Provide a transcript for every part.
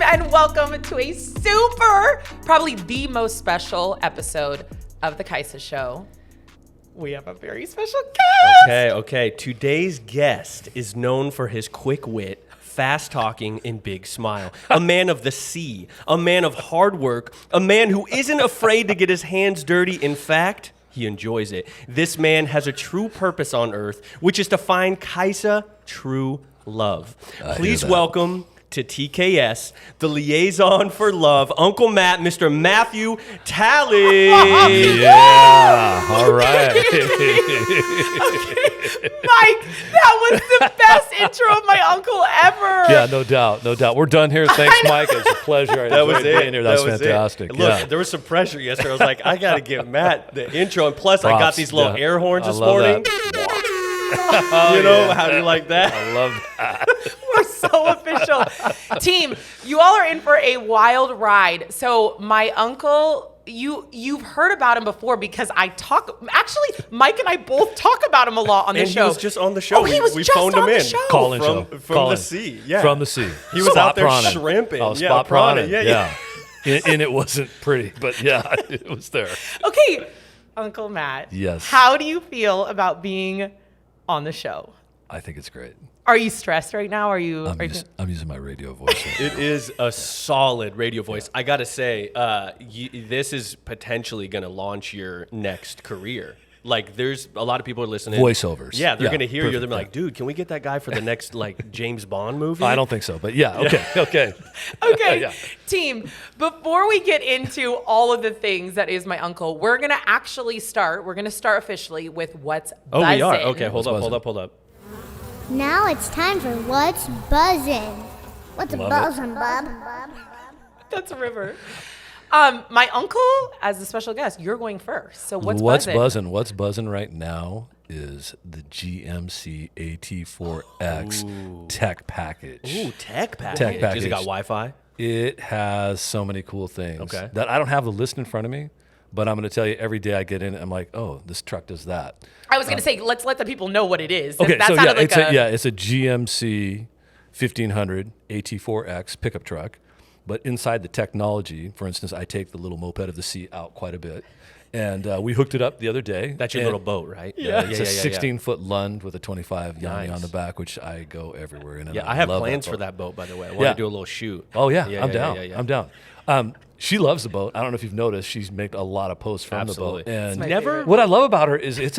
and welcome to a super, probably the most special episode of the Kaisa Show. We have a very special guest. Okay. Today's guest is known for his quick wit, fast talking, and big smile. A man of the sea, a man of hard work, a man who isn't afraid to get his hands dirty. In fact, he enjoys it. This man has a true purpose on earth, which is to find Kaisa true love. Please welcome to TKS, the liaison for love, Uncle Matt, Mr. Matthew Talley. Yeah, all right. Mike, that was the best intro of my uncle ever. Yeah, no doubt. We're done here. Thanks, Mike. It was a pleasure. That was it. Being here. That's fantastic. Look, there was some pressure yesterday. I was like, I got to give Matt the intro. And plus, I got these little air horns this morning. You know, how do you like that? I love that. We're so official. Team, you all are in for a wild ride. So my uncle, you've heard about him before because actually, Mike and I both talk about him a lot on the show. He was just on the show. We phoned him in. From the sea. Yeah. From the sea. He was out there shrimping. Oh, spot prawning. Yeah. And it wasn't pretty, but yeah, it was there. Okay, Uncle Matt. Yes. How do you feel about being on the show? I think it's great. Are you stressed right now? I'm using my radio voice. Right It is a solid radio voice. I got to say, this is potentially going to launch your next career. Like, there's a lot of people are listening. Voiceovers. Yeah, they're going to hear you. They're perfect, like, dude, can we get that guy for the next, like, James Bond movie? I don't think so, but yeah, okay. Okay, Yeah. Team, before we get into all of the things that is my uncle, we're going to actually start officially with what's Oh, buzzin'. we are? Okay, hold What's up. Now it's time for What's Buzzin'. What's a Love buzzin', bub? That's a river. My uncle, as a special guest, you're going first. So what's buzzin'? What's buzzing right now is the GMC AT4X tech package. Ooh, tech package. Tech package. Has it got Wi-Fi? It has so many cool things Okay. that I don't have the list in front of me, but I'm going to tell you every day I get in, I'm like, oh, this truck does that. I was going to say, let's let the people know what it is. Okay, That so sounded it's a GMC 1500 AT4X pickup truck, but inside the technology, for instance, I take the little moped of the sea out quite a bit, and we hooked it up the other day. That's your little boat, right? Yeah, it's a 16-foot Lund with a 25 Yanni on the back, which I go everywhere in. And Yeah, I have love plans that for boat. that boat, by the way. I want to do a little shoot. Oh yeah, I'm yeah. down. I'm down. She loves the boat. I don't know if you've noticed. She's made a lot of posts from Absolutely. the boat. And my favorite. what I love about her is it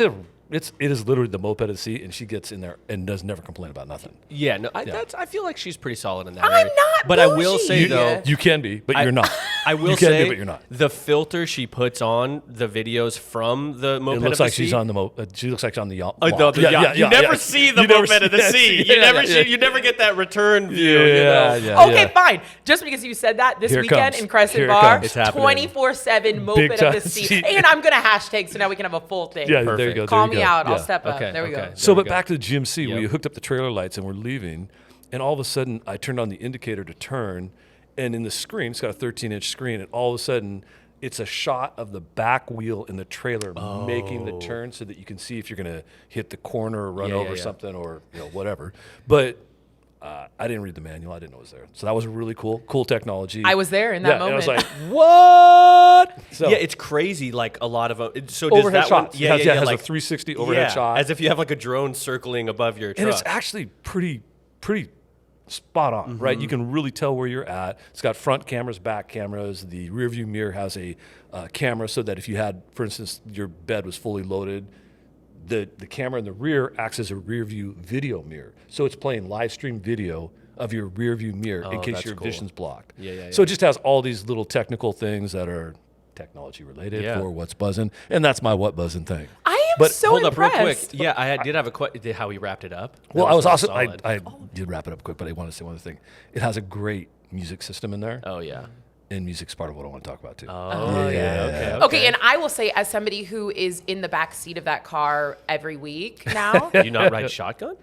is literally the moped of the sea, and she gets in there and does never complain about nothing. Yeah, no, I feel like she's pretty solid in that I'm area. not But I will bougie. say, though, You can be, but you're not. I will you can say, be, but you're not. the filter she puts on the videos from the moped It looks of the like she's sea. on the she looks like she's on the yacht. Oh, no, the yacht. You never see the moped of the sea. You never get that return view. Okay, fine. Just because you said that, this Here it weekend comes. in Crescent Here it Bar, comes. It's happening. 24/7 moped Big of time. the sea. And I'm going to hashtag so now we can have a full thing. Yeah, there Perfect. you go. Call there you me go. out. I'll Yeah. step up. Okay, There we go. okay. So, There we but go. back to the GMC, we Yep. hooked up the trailer lights and we're leaving, and all of a sudden I turned on the indicator to turn, and in the screen, it's got a 13-inch screen, and all of a sudden it's a shot of the back wheel in the trailer making the turn so that you can see if you're going to hit the corner or run over something or whatever. But I didn't read the manual. I didn't know it was there. So that was really cool technology. I was there in that And I was moment. like, what? So, Yeah, it's crazy. Like a lot of so does overhead that shots. one? Yeah, it has like a 360 overhead shot. as if you have like a drone circling above your truck. And it's actually pretty spot on, right? You can really tell where you're at. It's got front cameras, back cameras. The rear view mirror has a camera so that if you had, for instance, your bed was fully loaded, the camera in the rear acts as a rear view video mirror. So it's playing live stream video of your rear view mirror in case that's your cool. vision's blocked. Yeah. So it just has all these little technical things that are technology related for What's Buzzin'. And that's my What Buzzin' thing. I am But so Hold up real quick. impressed. Yeah, I did have a question. How he wrapped it up. Well, That I was really also, solid. I did wrap it up quick, but I want to say one other thing. It has a great music system in there. Oh yeah. And music's part of what I want to talk about too. Oh yeah. Okay, and I will say, as somebody who is in the back seat of that car every week now, Do you not ride shotgun?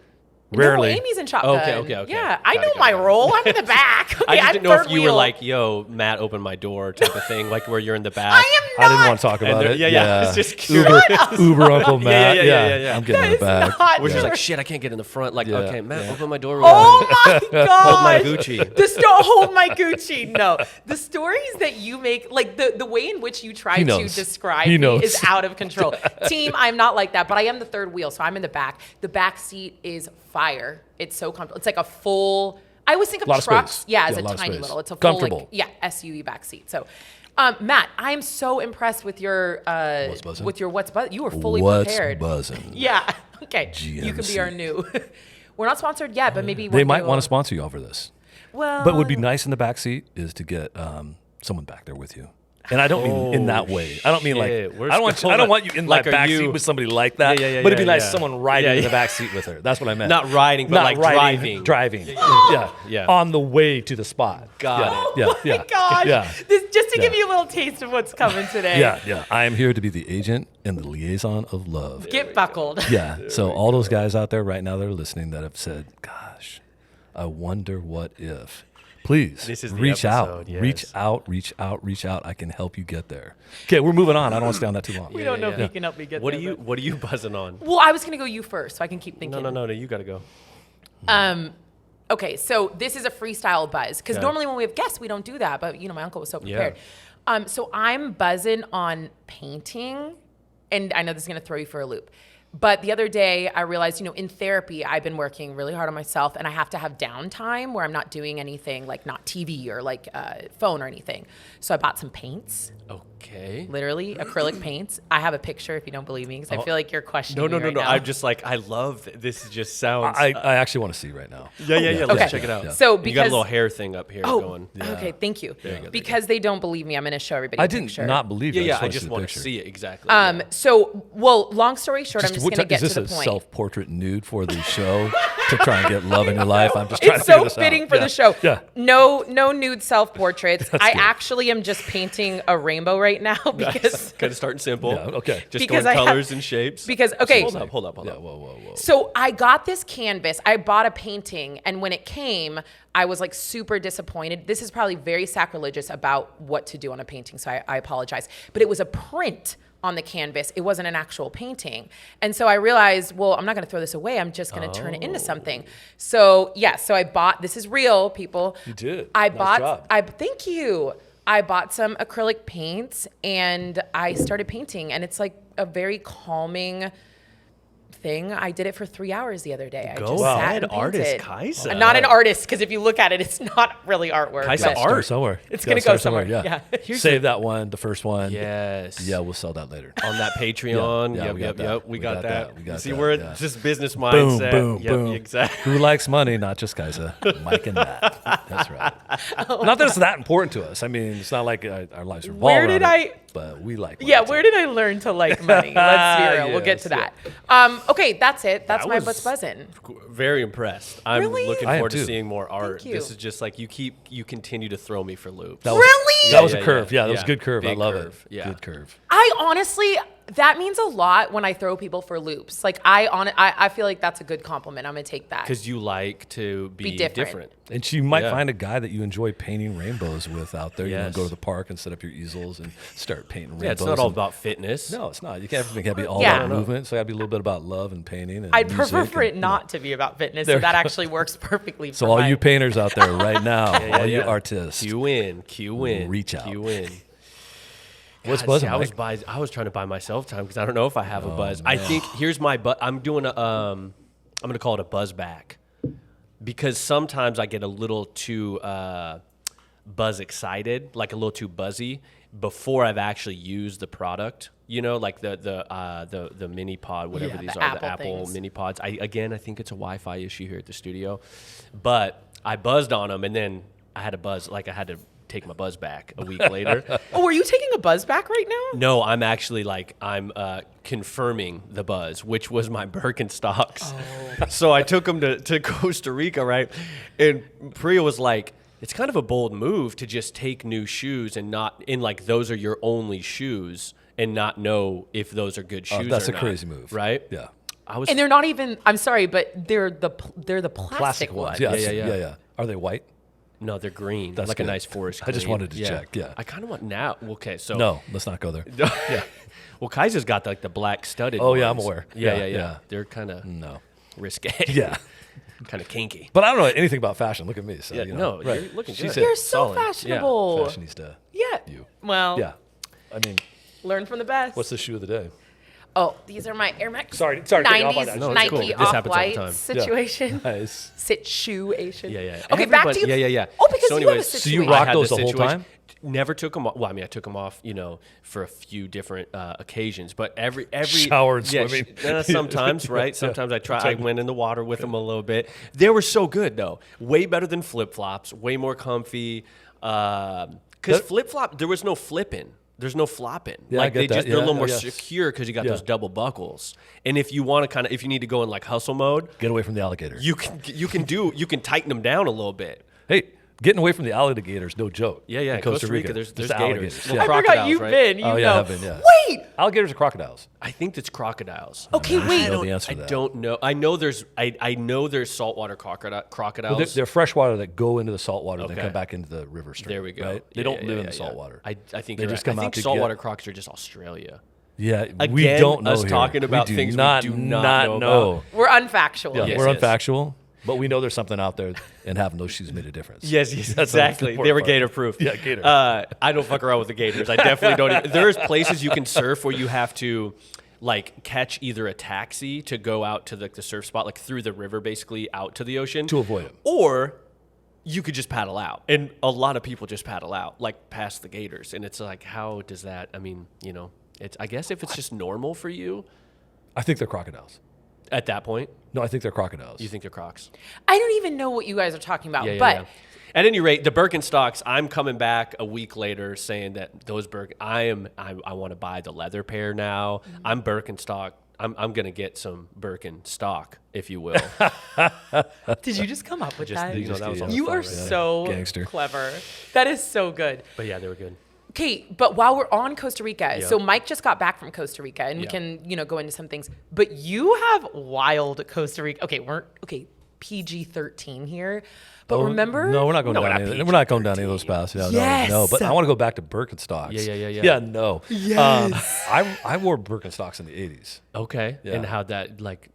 Rarely. No, Amy's in shotgun. Okay. Yeah, I know Got it. my role. I'm in the back. Okay, I just I'm didn't know if third you were wheel. like, yo, Matt, open my door type of thing, like where you're in the back. I am not. I didn't want to talk about it. Yeah. It's just curious. Uber Uncle Matt. Yeah. I'm getting in the That is back. not We're just true. like, shit, I can't get in the front. Like, Yeah, okay, Matt, yeah. open my door. Oh my god! Hold my Gucci. Don't hold my Gucci. No, the stories that you make, like the way in which you try He to knows. describe He me knows. is out of control. Team, I'm not like that, but I am the third wheel, so I'm in the back. The back seat is fire. It's so comfortable. It's like a full. I always think of Lot of trucks, space. yeah, as Yeah, a lot of tiny space. little. It's a full, Comfortable. SUV back seat. So, Matt, I'm so impressed with your buzzin'? with your what's buzzin'. You were fully What's prepared. buzzin'? Yeah. Okay. You can be our GMC. new. We're not sponsored yet, but maybe They one might day want we'll- to sponsor you all for this. Well, But what would be nice in the back seat is to get someone back there with you. And I don't mean in that way. I don't mean like shit. Where's- I don't hold on. want you in Like, my are back you- seat with somebody like that. Yeah, but it'd be nice yeah. someone riding Yeah, in the yeah. back seat with her. That's what I meant. Not riding, but like driving. Driving. Yeah. Yeah. On the way to the spot. Got yeah. it. Yeah. Oh my gosh. Yeah. Just to give Yeah. you a little taste of what's coming today. Yeah. I am here to be the agent and the liaison of love. Get buckled. Yeah. So all those guys out there right now that are listening that have said, gosh, I wonder what if. Please This is the reach out. episode, yes. Reach out. I can help you get there. Okay, we're moving on. I don't want to stay on that too long. We don't know if yeah. you can help me get What there. are you buzzing on? Well, I was going to go you first, so I can keep thinking. No, you got to go. Okay, so this is a freestyle buzz because Okay. normally when we have guests, we don't do that. But my uncle was so Yeah. prepared. So I'm buzzing on painting, and I know this is going to throw you for a loop. But the other day, I realized, in therapy, I've been working really hard on myself, and I have to have downtime where I'm not doing anything, like not TV or like phone or anything. So I bought some paints, Okay. literally acrylic paints. I have a picture if you don't believe me, because I feel like you're questioning No. me right now. I'm just like, I love this. Just sounds. I actually want to see right now. Yeah. Let's Okay. check it out. Yeah. So you got a because little hair thing up here going. okay, thank you. you go. Because they don't believe me, I'm going to show everybody. I a didn't picture. not believe you. Yeah. I wanna just the want to picture. see it exactly. So, long story short, I'm just What going to ti- get is to this the a point. self-portrait nude for the show to try and get love in your life? I'm just trying It's to figure so this fitting out. for Yeah. the show. Yeah. No nude self-portraits. I good. actually am just painting a rainbow right now because kind of starting simple. Yeah, okay. Just Because going I have- colors and shapes. okay. Hold up. Yeah, whoa. So I got this canvas. I bought a painting, and when it came, I was like super disappointed. This is probably very sacrilegious about what to do on a painting, so I apologize. But it was a print on the canvas. It wasn't an actual painting. And so I realized, well, I'm not going to throw this away. I'm just going to turn it into something. So so I bought, this is real, people. You did. I Nice bought, job. thank you. I bought some acrylic paints and I started painting, and it's like a very calming thing. I did it for 3 hours the other day. I Go just sat ahead, and artist painted. Kaisa. I'm not an artist, because if you look at it, it's not really artwork. Kaisa but- art. Start somewhere. It's Gotta gonna go start somewhere, Yeah. yeah. Save that one, the first one. Yes. Yeah, we'll sell that later. On that Patreon. Yeah, yep, we got that. We got that. We got See, that, we're yeah. just business Boom, mindset. boom, Yep, boom. exactly. Who likes money? Not just Kaisa. Mike and Matt. That's right. Not that it's that important to us. I mean, it's not like our lives revolve Where around did it, I- But we like money Yeah, too. where did I learn to like money? Let's be real. We'll get to Yes, that. Okay, that's it. That's That my was- what's buzzing. Very impressed. I'm Really? looking I am forward to too. seeing more art. you. This is just like you continue to throw me for loops. That was- Really? That was a Yeah, curve. yeah, Yeah, that was a yeah. good curve. I Big love curve. it. Yeah. Good curve. I honestly, that means a lot when I throw people for loops. Like I feel like that's a good compliment. I'm gonna take that. Because you like to be different. different. And you might Yeah. find a guy that you enjoy painting rainbows with out there. You know, Yes. go to the park and set up your easels and start painting rainbows. Yeah, it's not all and- about fitness. No, it's not. You can't everything can't be all Yeah. about movement. So it got to be a little bit about love and painting. And I'd prefer music for and, it you know. not to be about fitness, There so that you go. actually works perfectly for So all my- you painters out there right now, all you Yeah. artists, Q in. Reach out. Q in. what's God, buzzing? see, Mike? I was trying to buy myself time because I don't know if I have a buzz. I think here's my I'm doing a I'm gonna call it a buzz back, because sometimes I get a little too buzz excited, like a little too buzzy before I've actually used the product. You know, like the mini pod, whatever Yeah, these the are, the Apple Apple things. mini pods. I think it's a Wi-Fi issue here at the studio, but I buzzed on them and then I had a buzz, like I had to take my buzz back a week later. Oh, are you taking a buzz back right now? No, I'm actually I'm confirming the buzz, which was my Birkenstocks. Oh. So I took them to Costa Rica, right? And Priya was like, it's kind of a bold move to just take new shoes and not, like those are your only shoes and not know if those are good shoes That's or a not, crazy move. right? Yeah. And they're not even. I'm sorry, but they're the plastic ones. Yes. Yeah. Yeah. Are they white? No, they're green. That's like good. a nice forest green. I just wanted to check. Yeah. I kind of want now. Okay, so No, let's not go there. yeah. Well, Kaisa's got like the black studded. Oh, yeah, I'm ones. aware. Yeah. Yeah. They're kind of No. risque. Yeah. Kind of kinky. But I don't know anything about fashion. Look at me. So, Yeah, you know, no, you're looking good. You're so Solid. fashionable. Fashionista. Yeah. You. Well, Yeah. I mean, learn from the best. what's the shoe of the day? Oh, these are my Air Max. Sorry, take it off on 90s that. No, it's Nike cool. This happens all the off-white time. situation. Nice. Situation. Yeah. Okay, back to you. Yeah. Oh, because So you have a anyways, so situation. you rock I had those this the whole situation. time? Never took them off. Well, I mean, I took them off, for a few different occasions. But every Shower and yeah, swimming. sometimes, right? Sometimes I went in the water with them a little bit. They were so good though. Way better than flip flops. Way more comfy. Because flip flop, there was no flipping. There's no flopping. Yeah, I like get that. they're a little Yeah, more yes. secure because you got Yeah. those double buckles. And if you want to if you need to go in like hustle mode, Get away from the alligator. you can tighten them down a little bit. Hey, getting away from the alligator is no joke. Yeah. In In Costa Rica, there's Just gators. alligators. Little Yeah. I forgot crocodiles, you've right? been. You Oh, know. yeah, I've been, yeah. Wait. Alligators or crocodiles? I think it's crocodiles. Okay, wait. I know the answer to that. I don't know. I know there's saltwater crocodiles. Well, they're freshwater that go into the saltwater and then Okay. come back into the river stream. There we go. Right? They Yeah, don't yeah, live yeah, in the yeah. saltwater. I think They you're just right. come I out think to saltwater get- crocs are just Australia. Yeah, we Again, don't know us here. talking about we things do we not do not know about. We're unfactual. Yeah, Yes, we're yes. unfactual, but we know there's something out there, and having those shoes made a difference. Yes, That's the exactly. important They were part. gator proof. Yeah, gator. I don't fuck around with the gators. I definitely don't. There's places you can surf where you have to like catch either a taxi to go out to the surf spot, like through the river, basically out to the ocean To avoid 'em. or you could just paddle out. And a lot of people just paddle out, like past the gators. And it's like, how does that? I mean, it's. I guess if it's just normal for you I think they're crocodiles. at that point, No, I think they're crocodiles. you think they're crocs. I don't even know what you guys are talking about, Yeah, but yeah. At any rate, the Birkenstocks, I'm coming back a week later saying that those I want to buy the leather pair now. I'm Birkenstock. I'm going to get some Birkenstock, if you will. did you just come up with that? That was on the You fly are right there. so Gangster. clever. That is so good. But yeah, they were good. Okay, but while we're on Costa Rica, Yeah. so Mike just got back from Costa Rica, and we Yeah. can, go into some things. But you have wild Costa Rica. Okay, PG-13 here. But remember? No, we're not going No, down. we're Any, not we're not going down any of those paths. Yeah, Yes. no. But I want to go back to Birkenstocks. Yeah. Yeah, no. Yes. I wore Birkenstocks in the 80s. Okay. Yeah. And how that, like,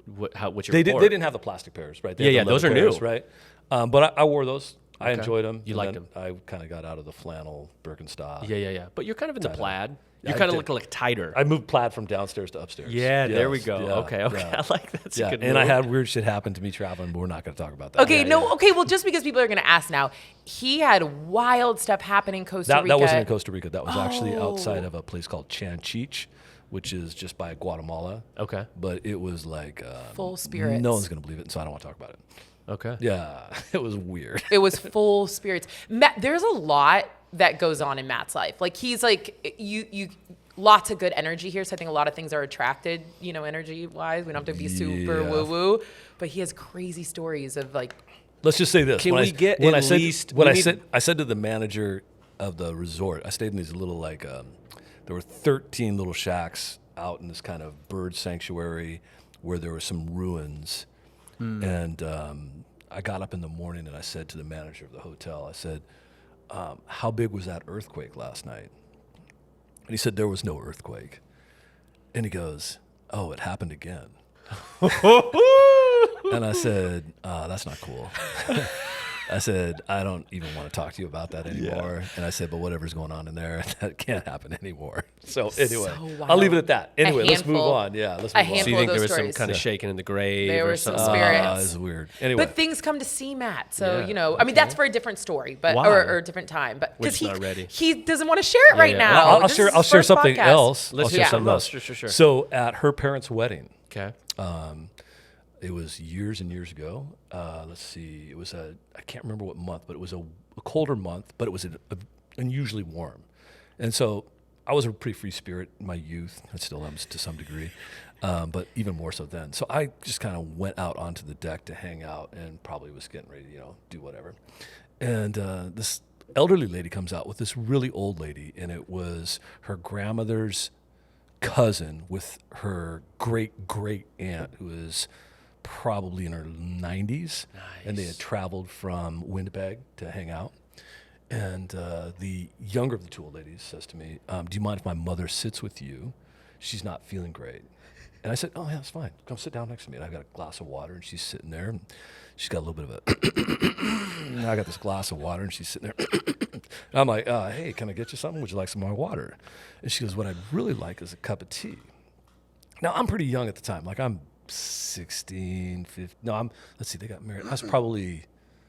what's your They report? didn't have the plastic pairs, right? They Yeah, had the those leather are new. pairs, right? But I wore those. I enjoyed them. You and liked then I kind of got out of the flannel Birkenstock. Yeah. But you're kind of in the plaid. You I kind of did. look like tighter. I moved plaid from downstairs to upstairs. Yeah, there we Yes, go. yeah, Okay. yeah. I like that. That's a Yeah, good and I move. had weird shit happen to me traveling, but we're not going to talk about that. Okay, Yeah, yeah. okay, well, just because people are going to ask now, he had wild stuff happen in Costa Rica. That wasn't in Costa Rica. That was actually Oh. outside of a place called Chanchich, which is just by Guatemala. Okay. But it was like Full spirits. No one's going to believe it, so I don't want to talk about it. Okay. Yeah, it was weird. It was full spirits. Matt, there's a lot that goes on in Matt's life. Like he's like you lots of good energy here. So I think a lot of things are attracted, energy wise. We don't have to be super Yeah. woo woo, but he has crazy stories of like. Let's just say this: Can when we get when at I said, least- when we I need- said I said to the manager of the resort, I stayed in these little there were 13 little shacks out in this kind of bird sanctuary where there were some ruins, and I got up in the morning and I said to the manager of the hotel, I said, "How big was that earthquake last night?" And he said, "There was no earthquake," and he goes, "Oh, it happened again." And I said, "That's not cool." I said, "I don't even want to talk to you about that anymore." And I said, "But whatever's going on in there, that can't happen anymore." So anyway, So I'll leave it wild. at that. A Anyway, let's move handful- on. Yeah, let's a move So on. you handful think of there those was some stories. kind of shaking in the grave There or were some something? spirits. It's weird. Anyway, But things come to see Matt, so Yeah, I mean that's for a different story, but Why? or a different time, but We're because just not ready. he doesn't want to share it right yeah. now. Well, I'll This share. is I'll his share first something podcast. else. Let's I'll share hear something something else. else. Sure. So at her parents' wedding, Okay. it was years and years ago. Let's see. It was I can't remember what month, but it was a colder month, but it was unusually warm. And so I was a pretty free spirit in my youth. I still am to some degree, but even more so then. So I just kind of went out onto the deck to hang out and probably was getting ready to, do whatever. And this elderly lady comes out with this really old lady, and it was her grandmother's cousin with her great aunt, who is probably in her 90s, and they had traveled from Winnipeg to hang out. And the younger of the two old ladies says to me, do you mind if my mother sits with you? She's not feeling great. And I said, oh, yeah, it's fine. Come sit down next to me. And I've got a glass of water, and she's sitting there. And she's got a little bit of a... and I got this glass of water, and she's sitting there. And I'm like, hey, can I get you something? Would you like some more water? And she goes, what I'd really like is a cup of tea. Now, I'm pretty young at the time. Like, I'm 16, 15. No, let's see, they got married. I was probably...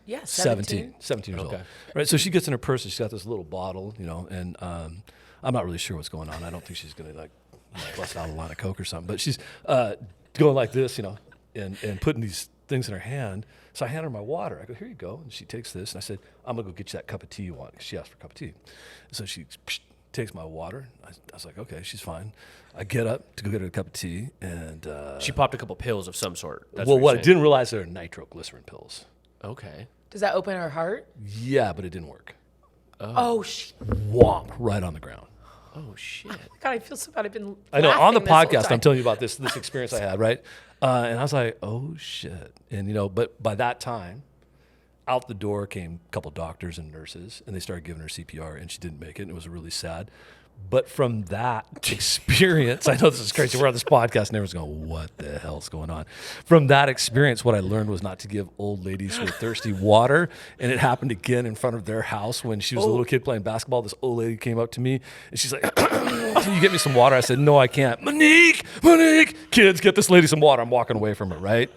Yeah, 17 years old. Right, so she gets in her purse, and she's got this little bottle, and I'm not really sure what's going on. I don't think she's going to, bust out a line of Coke or something. But she's going like this, and putting these things in her hand. So I hand her my water. I go, here you go. And she takes this, and I said, I'm going to go get you that cup of tea you want. She asked for a cup of tea. And so she takes my water. I was like, okay, she's fine. I get up to go get her a cup of tea, and... she popped a couple pills of some sort. That's what I didn't realize, they're nitroglycerin pills. Okay. Does that open her heart? Yeah, but it didn't work. Oh shit. Whomp, right on the ground. Oh, shit. God, I feel so bad. I've been I know, on the laughing this whole podcast, time. I'm telling you about this experience I had, right? And I was like, oh, shit. And, but by that time, out the door came a couple doctors and nurses, and they started giving her CPR, and she didn't make it, and it was really sad. But from that experience, I know this is crazy. We're on this podcast, and everyone's going, what the hell's going on? From that experience, what I learned was not to give old ladies who are thirsty water. And it happened again in front of their house when she was a little kid playing basketball. This old lady came up to me, and she's like, can you get me some water? I said, no, I can't. Monique, kids, get this lady some water. I'm walking away from her, right?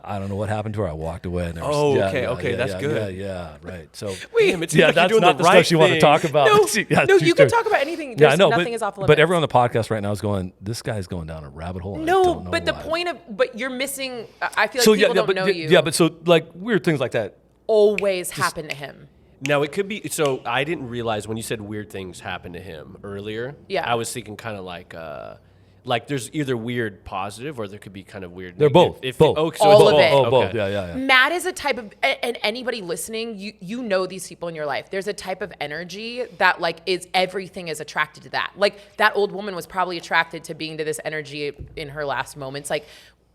I don't know what happened to her. I walked away. And Okay, that's good. Yeah, right. So, Damn, it seems like that's you're doing not the the right stuff she wanted to talk about. No, True you can story. talk about anything. Yeah, I There's know, nothing is off limits. but everyone on the podcast right now is going, this guy's going down a rabbit hole. And I No, don't know but the why. point of, but you're missing. I feel like people don't know you. Yeah, but so like weird things like that. Always happen to him. Now, it could be, so I didn't realize when you said weird things happen to him earlier. Yeah. I was thinking kind of like there's either weird positive or there could be kind of weird They're negative. both. All of it. Both. Okay. Yeah. Matt is a type of, and anybody listening, you know these people in your life. There's a type of energy that is everything is attracted to that. Like that old woman was probably attracted to being to this energy in her last moments. Like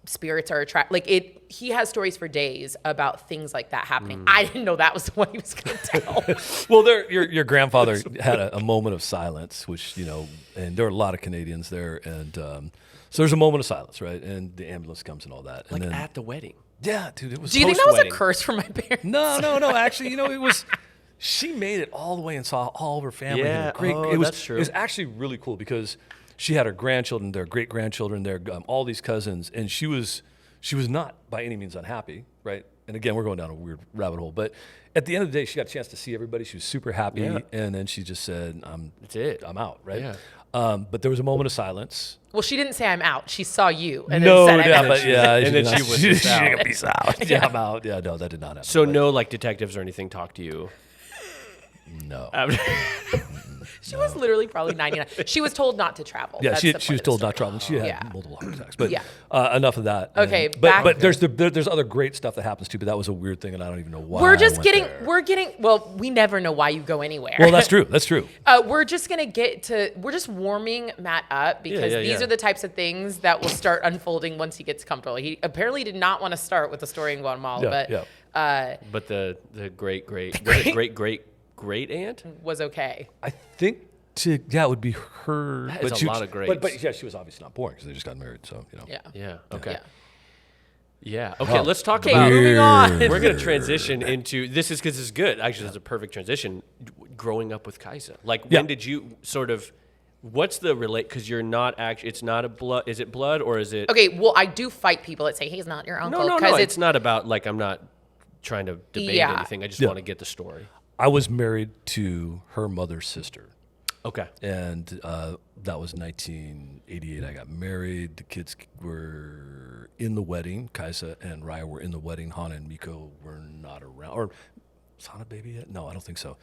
spirits are attracted. He has stories for days about things like that happening. I didn't know that was the one he was going to tell. Well, your grandfather had a moment of silence, which and there are a lot of Canadians there, and so there's a moment of silence, right? And the ambulance comes and all that, and like then at the wedding. yeah, dude, it was. Do you think that was a Post-wedding. curse for my parents? No. Actually, it was. She made it all the way and saw all of her family. Yeah, It was. that's true. It was actually really cool because she had her grandchildren, their great grandchildren, their all these cousins, and she was not by any means unhappy, right? And again, we're going down a weird rabbit hole, but at the end of the day, she got a chance to see everybody. She was super happy, Yeah. and then she just said, That's it. I'm out, right? Yeah. But there was a moment of silence. Well, she didn't say I'm out. She saw you and No, then said yeah, I'm out. but yeah, And then she was just out. like, peace out. Yeah, I'm out. Yeah, no, that did not happen. So but no, like detectives or anything talk to you. no. She was literally probably 99. She was told not to travel. Yeah, That's she the was point of told the not to story. travel. She had Yeah. multiple heart attacks. But Yeah. Enough of that. Okay, And- back- but there's other great stuff that happens too. But that was a weird thing, and I don't even know why. We're I just went getting, there. well, we never know why you go anywhere. Well, that's true. That's true. We're just going to we're just warming Matt up because Yeah, these yeah. are the types of things that will start unfolding once he gets comfortable. He apparently did not want to start with the story in Guatemala, But the great great aunt. was okay. I think it would be her. That is but a she- lot of greats. But yeah, she was obviously not born because they just got married. So Yeah. Yeah. Okay. Yeah. Yeah. Okay. Let's talk Okay, about. moving on. We're going to transition into this is because this is good. Actually, it's a perfect transition. Growing up with Kaisa, like Yeah. when did you sort of? What's the relate? Because you're not actually. It's not a blood. Is it blood or is it? Okay, well, I do fight people that say he's not your uncle. No. 'cause It's not about like I'm not trying to debate Yeah. anything. I just Yeah. want to get the story. I was married to her mother's sister. Okay. And that was 1988. I got married. The kids were in the wedding. Kaisa and Raya were in the wedding. Hana and Miko were not around. Or is Hana baby yet? No, I don't think so.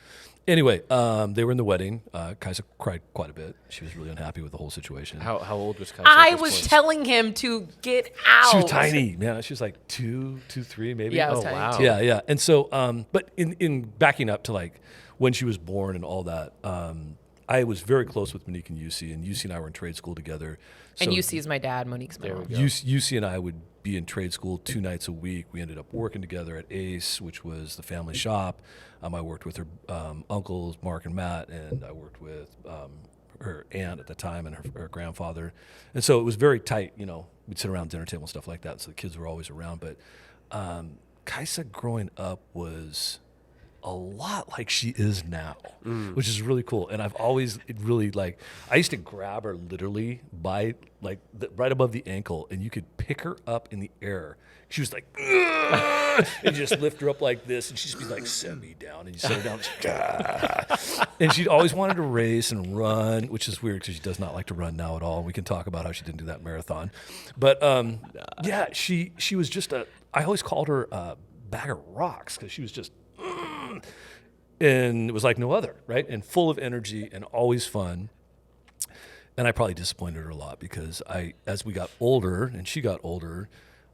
Anyway, they were in the wedding. Kaisa cried quite a bit. She was really unhappy with the whole situation. How old was Kaisa? I at this was point? telling him to get out. She was tiny, man. She was like 2, 3, maybe. Yeah, I was Oh, tiny. wow. too. Yeah. And so, but in backing up to like when she was born and all that, I was very close with Monique and UC, and UC and I were in trade school together. And UC is my dad, Monique's my mom. UC and I would be in trade school 2 nights a week. We ended up working together at Ace, which was the family shop. I worked with her uncles, Mark and Matt, and I worked with her aunt at the time and her grandfather. And so it was very tight, we'd sit around dinner table and stuff like that. So the kids were always around. But Kaisa growing up was a lot like she is now, which is really cool. And I've always really I used to grab her literally by right above the ankle, and you could pick her up in the air. She was like, and you just lift her up like this, and she'd just be like, set me down. And you set her down. And she'd always wanted to race and run, which is weird because she does not like to run now at all. We can talk about how she didn't do that marathon. But yeah, she was just I always called her a bag of rocks because she was just, and it was like no other, right? And full of energy and always fun. And I probably disappointed her a lot because as we got older and she got older,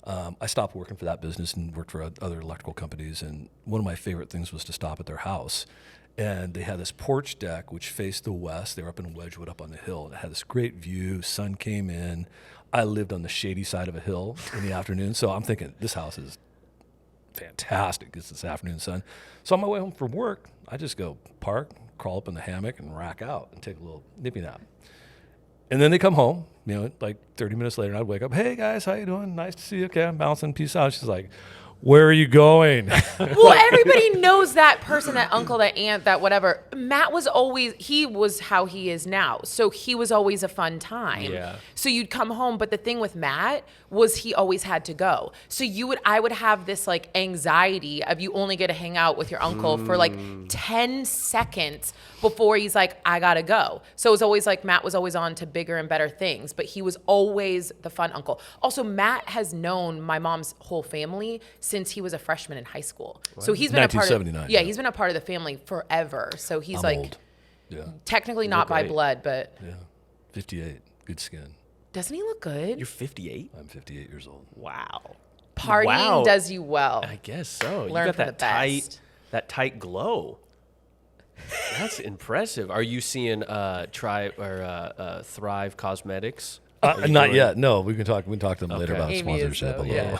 I stopped working for that business and worked for other electrical companies. And one of my favorite things was to stop at their house. And they had this porch deck which faced the west. They were up in Wedgwood up on the hill. And it had this great view. Sun came in. I lived on the shady side of a hill in the afternoon. So I'm thinking, this house is fantastic. It's this afternoon sun. So on my way home from work, I just go park, crawl up in the hammock and rack out and take a little nippy nap. And then they come home, 30 minutes later, and I'd wake up, hey guys, how you doing? Nice to see you. Okay, I'm bouncing, peace out. She's like, where are you going? Well, everybody knows that person, that uncle, that aunt, that whatever. Matt was he was how he is now. So he was always a fun time. Yeah. So you'd come home, but the thing with Matt was he always had to go. So I would have this anxiety of you only get to hang out with your uncle for 10 seconds before he's like, I gotta go. So it was always Matt was always on to bigger and better things, but he was always the fun uncle. Also, Matt has known my mom's whole family since he was a freshman in high school. Wow. So he's been a part of he's been a part of the family forever. So he's old. Yeah. Technically not by blood, but 58, good skin. Doesn't he look good? You're 58? I'm 58 years old. Wow. Partying does you well. I guess so. Learn you got from that the best. that tight glow. That's impressive. Are you seeing Thrive Cosmetics? Not yet. No, we can talk to them later about Amy sponsorship. yeah.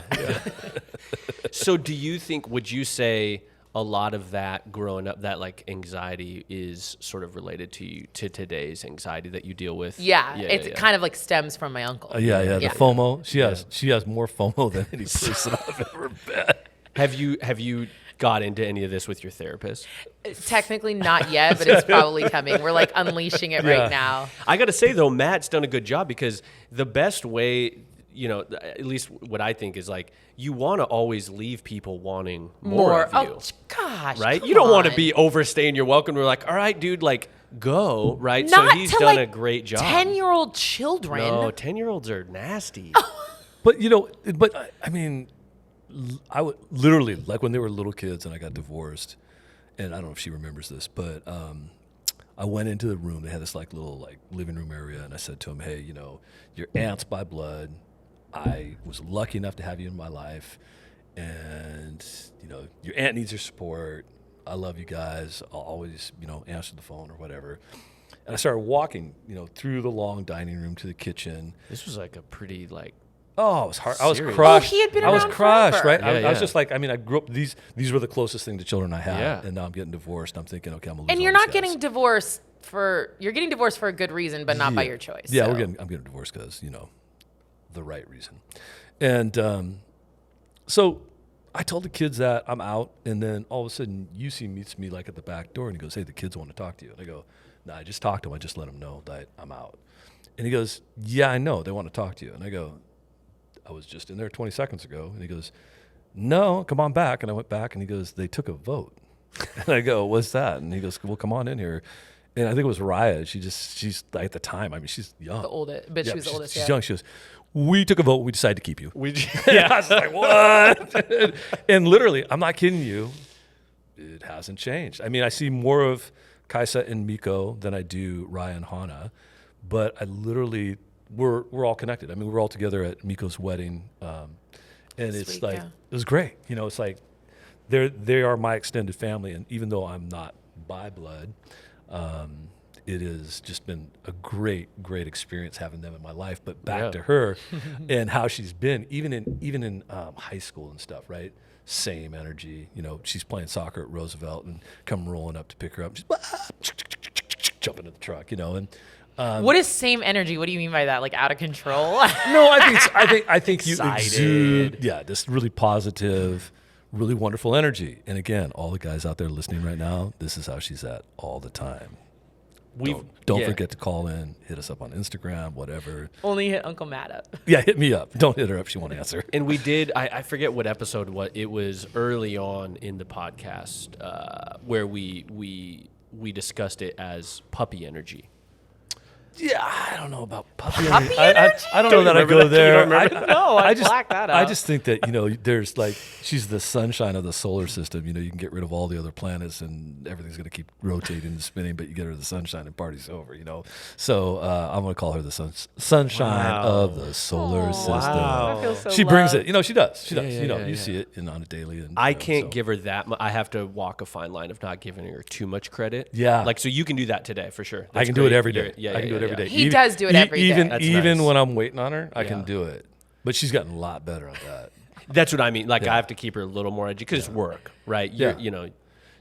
So would you say a lot of that growing up, that anxiety is sort of related to today's anxiety that you deal with? Yeah, it kind of stems from my uncle. The FOMO. She has more FOMO than any person I've ever met. Have you got into any of this with your therapist? Technically not yet, but it's probably coming. We're unleashing it right now. I got to say though, Matt's done a good job because the best way, at least what I think is you want to always leave people wanting more of you. Oh gosh, right? You don't want to be overstaying your welcome. We're all right, dude, go, right? Not so he's done a great job. 10-year-old children. No, 10-year-olds are nasty. But I mean, I would literally when they were little kids and I got divorced, and I don't know if she remembers this, but I went into the room. They had this little living room area, and I said to him, "Hey, your aunt's by blood. I was lucky enough to have you in my life, and your aunt needs your support. I love you guys. I'll always answer the phone or whatever." And I started walking through the long dining room to the kitchen. This was a pretty Oh, it was hard. I was serious. crushed. Oh, he had been I was around crushed, forever. right? Yeah, I was just I grew up. These were the closest thing to children I had, Yeah. and now I'm getting divorced. I'm thinking, okay, I'm gonna lose. And you're all not these getting guys. divorced you're getting divorced for a good reason, but not by your choice. Yeah, so. I'm getting divorced because the right reason. And so I told the kids that I'm out, and then all of a sudden UC meets me at the back door, and he goes, "Hey, the kids want to talk to you." And I go, "No, I just talked to them. I just let them know that I'm out." And he goes, "Yeah, I know. They want to talk to you." And I go, "I was just in there 20 seconds ago." And he goes, "No, come on back." And I went back, and he goes, "They took a vote." And I go, "What's that?" And he goes, "Well, come on in here." And I think it was Raya. She's at the time, she's young. The oldest, but she was the oldest. She's yeah. young. She goes, "We took a vote. We decided to keep you." Yeah. I was like, what? And literally, I'm not kidding you. It hasn't changed. I see more of Kaisa and Miko than I do Raya and Hana, but I literally, we're all connected. We're all together at Miko's wedding, and it's Sweet, it was great. It's they are my extended family, and even though I'm not by blood, it has just been a great experience having them in my life. But back to her and how she's been, even in high school and stuff, right? Same energy. You know, she's playing soccer at Roosevelt and come rolling up to pick her up. She's jumping in the truck, you know, and. What is same energy? What do you mean by that? Like out of control? No, I think you Excited. exude this really positive, really wonderful energy. And again, all the guys out there listening right now, this is how she's at all the time. Don't forget to call in, hit us up on Instagram, whatever. Only hit Uncle Matt up. Yeah, hit me up. Don't hit her up; she won't answer. And we did. I forget what episode. It was early on in the podcast where we discussed it as puppy energy. Yeah, I don't know about puppy Puppy energy. I don't know that I go there. No, I just blacked that out. I just think that, you know, there's like, she's the sunshine of the solar system. You know, you can get rid of all the other planets and everything's going to keep rotating and spinning, but you get her the sunshine and party's over, you know. So I'm going to call her the sunshine of the solar system. I feel so She brings loved. it. You know, she does. She does. yeah, you know, yeah, you yeah. see it on a daily. And, I you know, can't so. give her that. I have to walk a fine line of not giving her too much credit. Yeah. Like, so you can do that today for sure. I That's can do it great. every day. Yeah, I can do it every day. He does do it every day. Even That's when nice. I'm waiting on her, I can Yeah. do it. But she's gotten a lot better at that. That's what I mean. Like, Yeah. I have to keep her a little more edgy because it's work, right? Yeah. You know.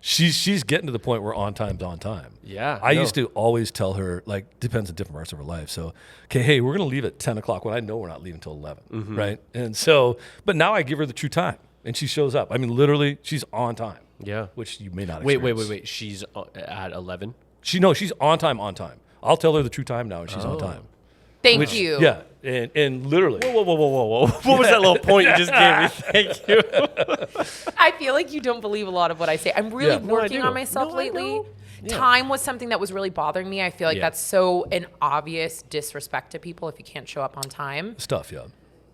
She's getting to the point where on time's on time. Yeah, I no. used to always tell her, like, depends on different parts of her life. So, okay, hey, we're going to leave at 10 o'clock when I know we're not leaving until 11, Mm-hmm. right? And so, but now I give her the true time and she shows up. I mean, literally, she's on time. Yeah. Which you may not Wait. experience. She's at 11. She's on time. I'll tell her the true time now and she's on time. Thank you. Yeah. And literally. Whoa. What was that little point you just gave me? Thank you. I feel like you don't believe a lot of what I say. I'm really Yeah. No, I working do. on myself No, I lately. know. Yeah. Time was something that was really bothering me. I feel like Yeah. that's so an obvious disrespect to people if you can't show up on time. Stuff, yeah.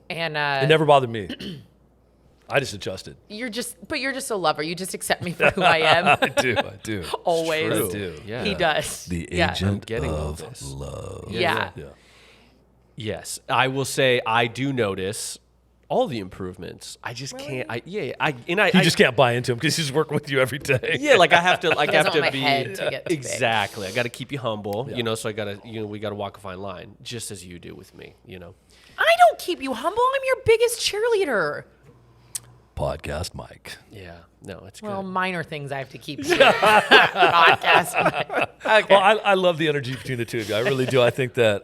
And It never bothered me. I just adjusted. you're just a lover. You just accept me for who I am. I do. Always. True. I do. Yeah. He does. The Yeah. agent getting all of this. love. Yeah. Yeah. Yes, I will say I do notice all the improvements. I just can't. I You just can't buy into him because he's working with you every day. yeah, like I have to like I have Doesn't to want be my head to get exactly. I got to keep you humble, Yeah. you know. So I gotta we gotta walk a fine line, just as you do with me, you know. I don't keep you humble. I'm your biggest cheerleader. Podcast Mike. Yeah, no, it's Well, good. minor things I have to keep. Podcast. Okay. Well, I love the energy between the two of you. I really do. I think that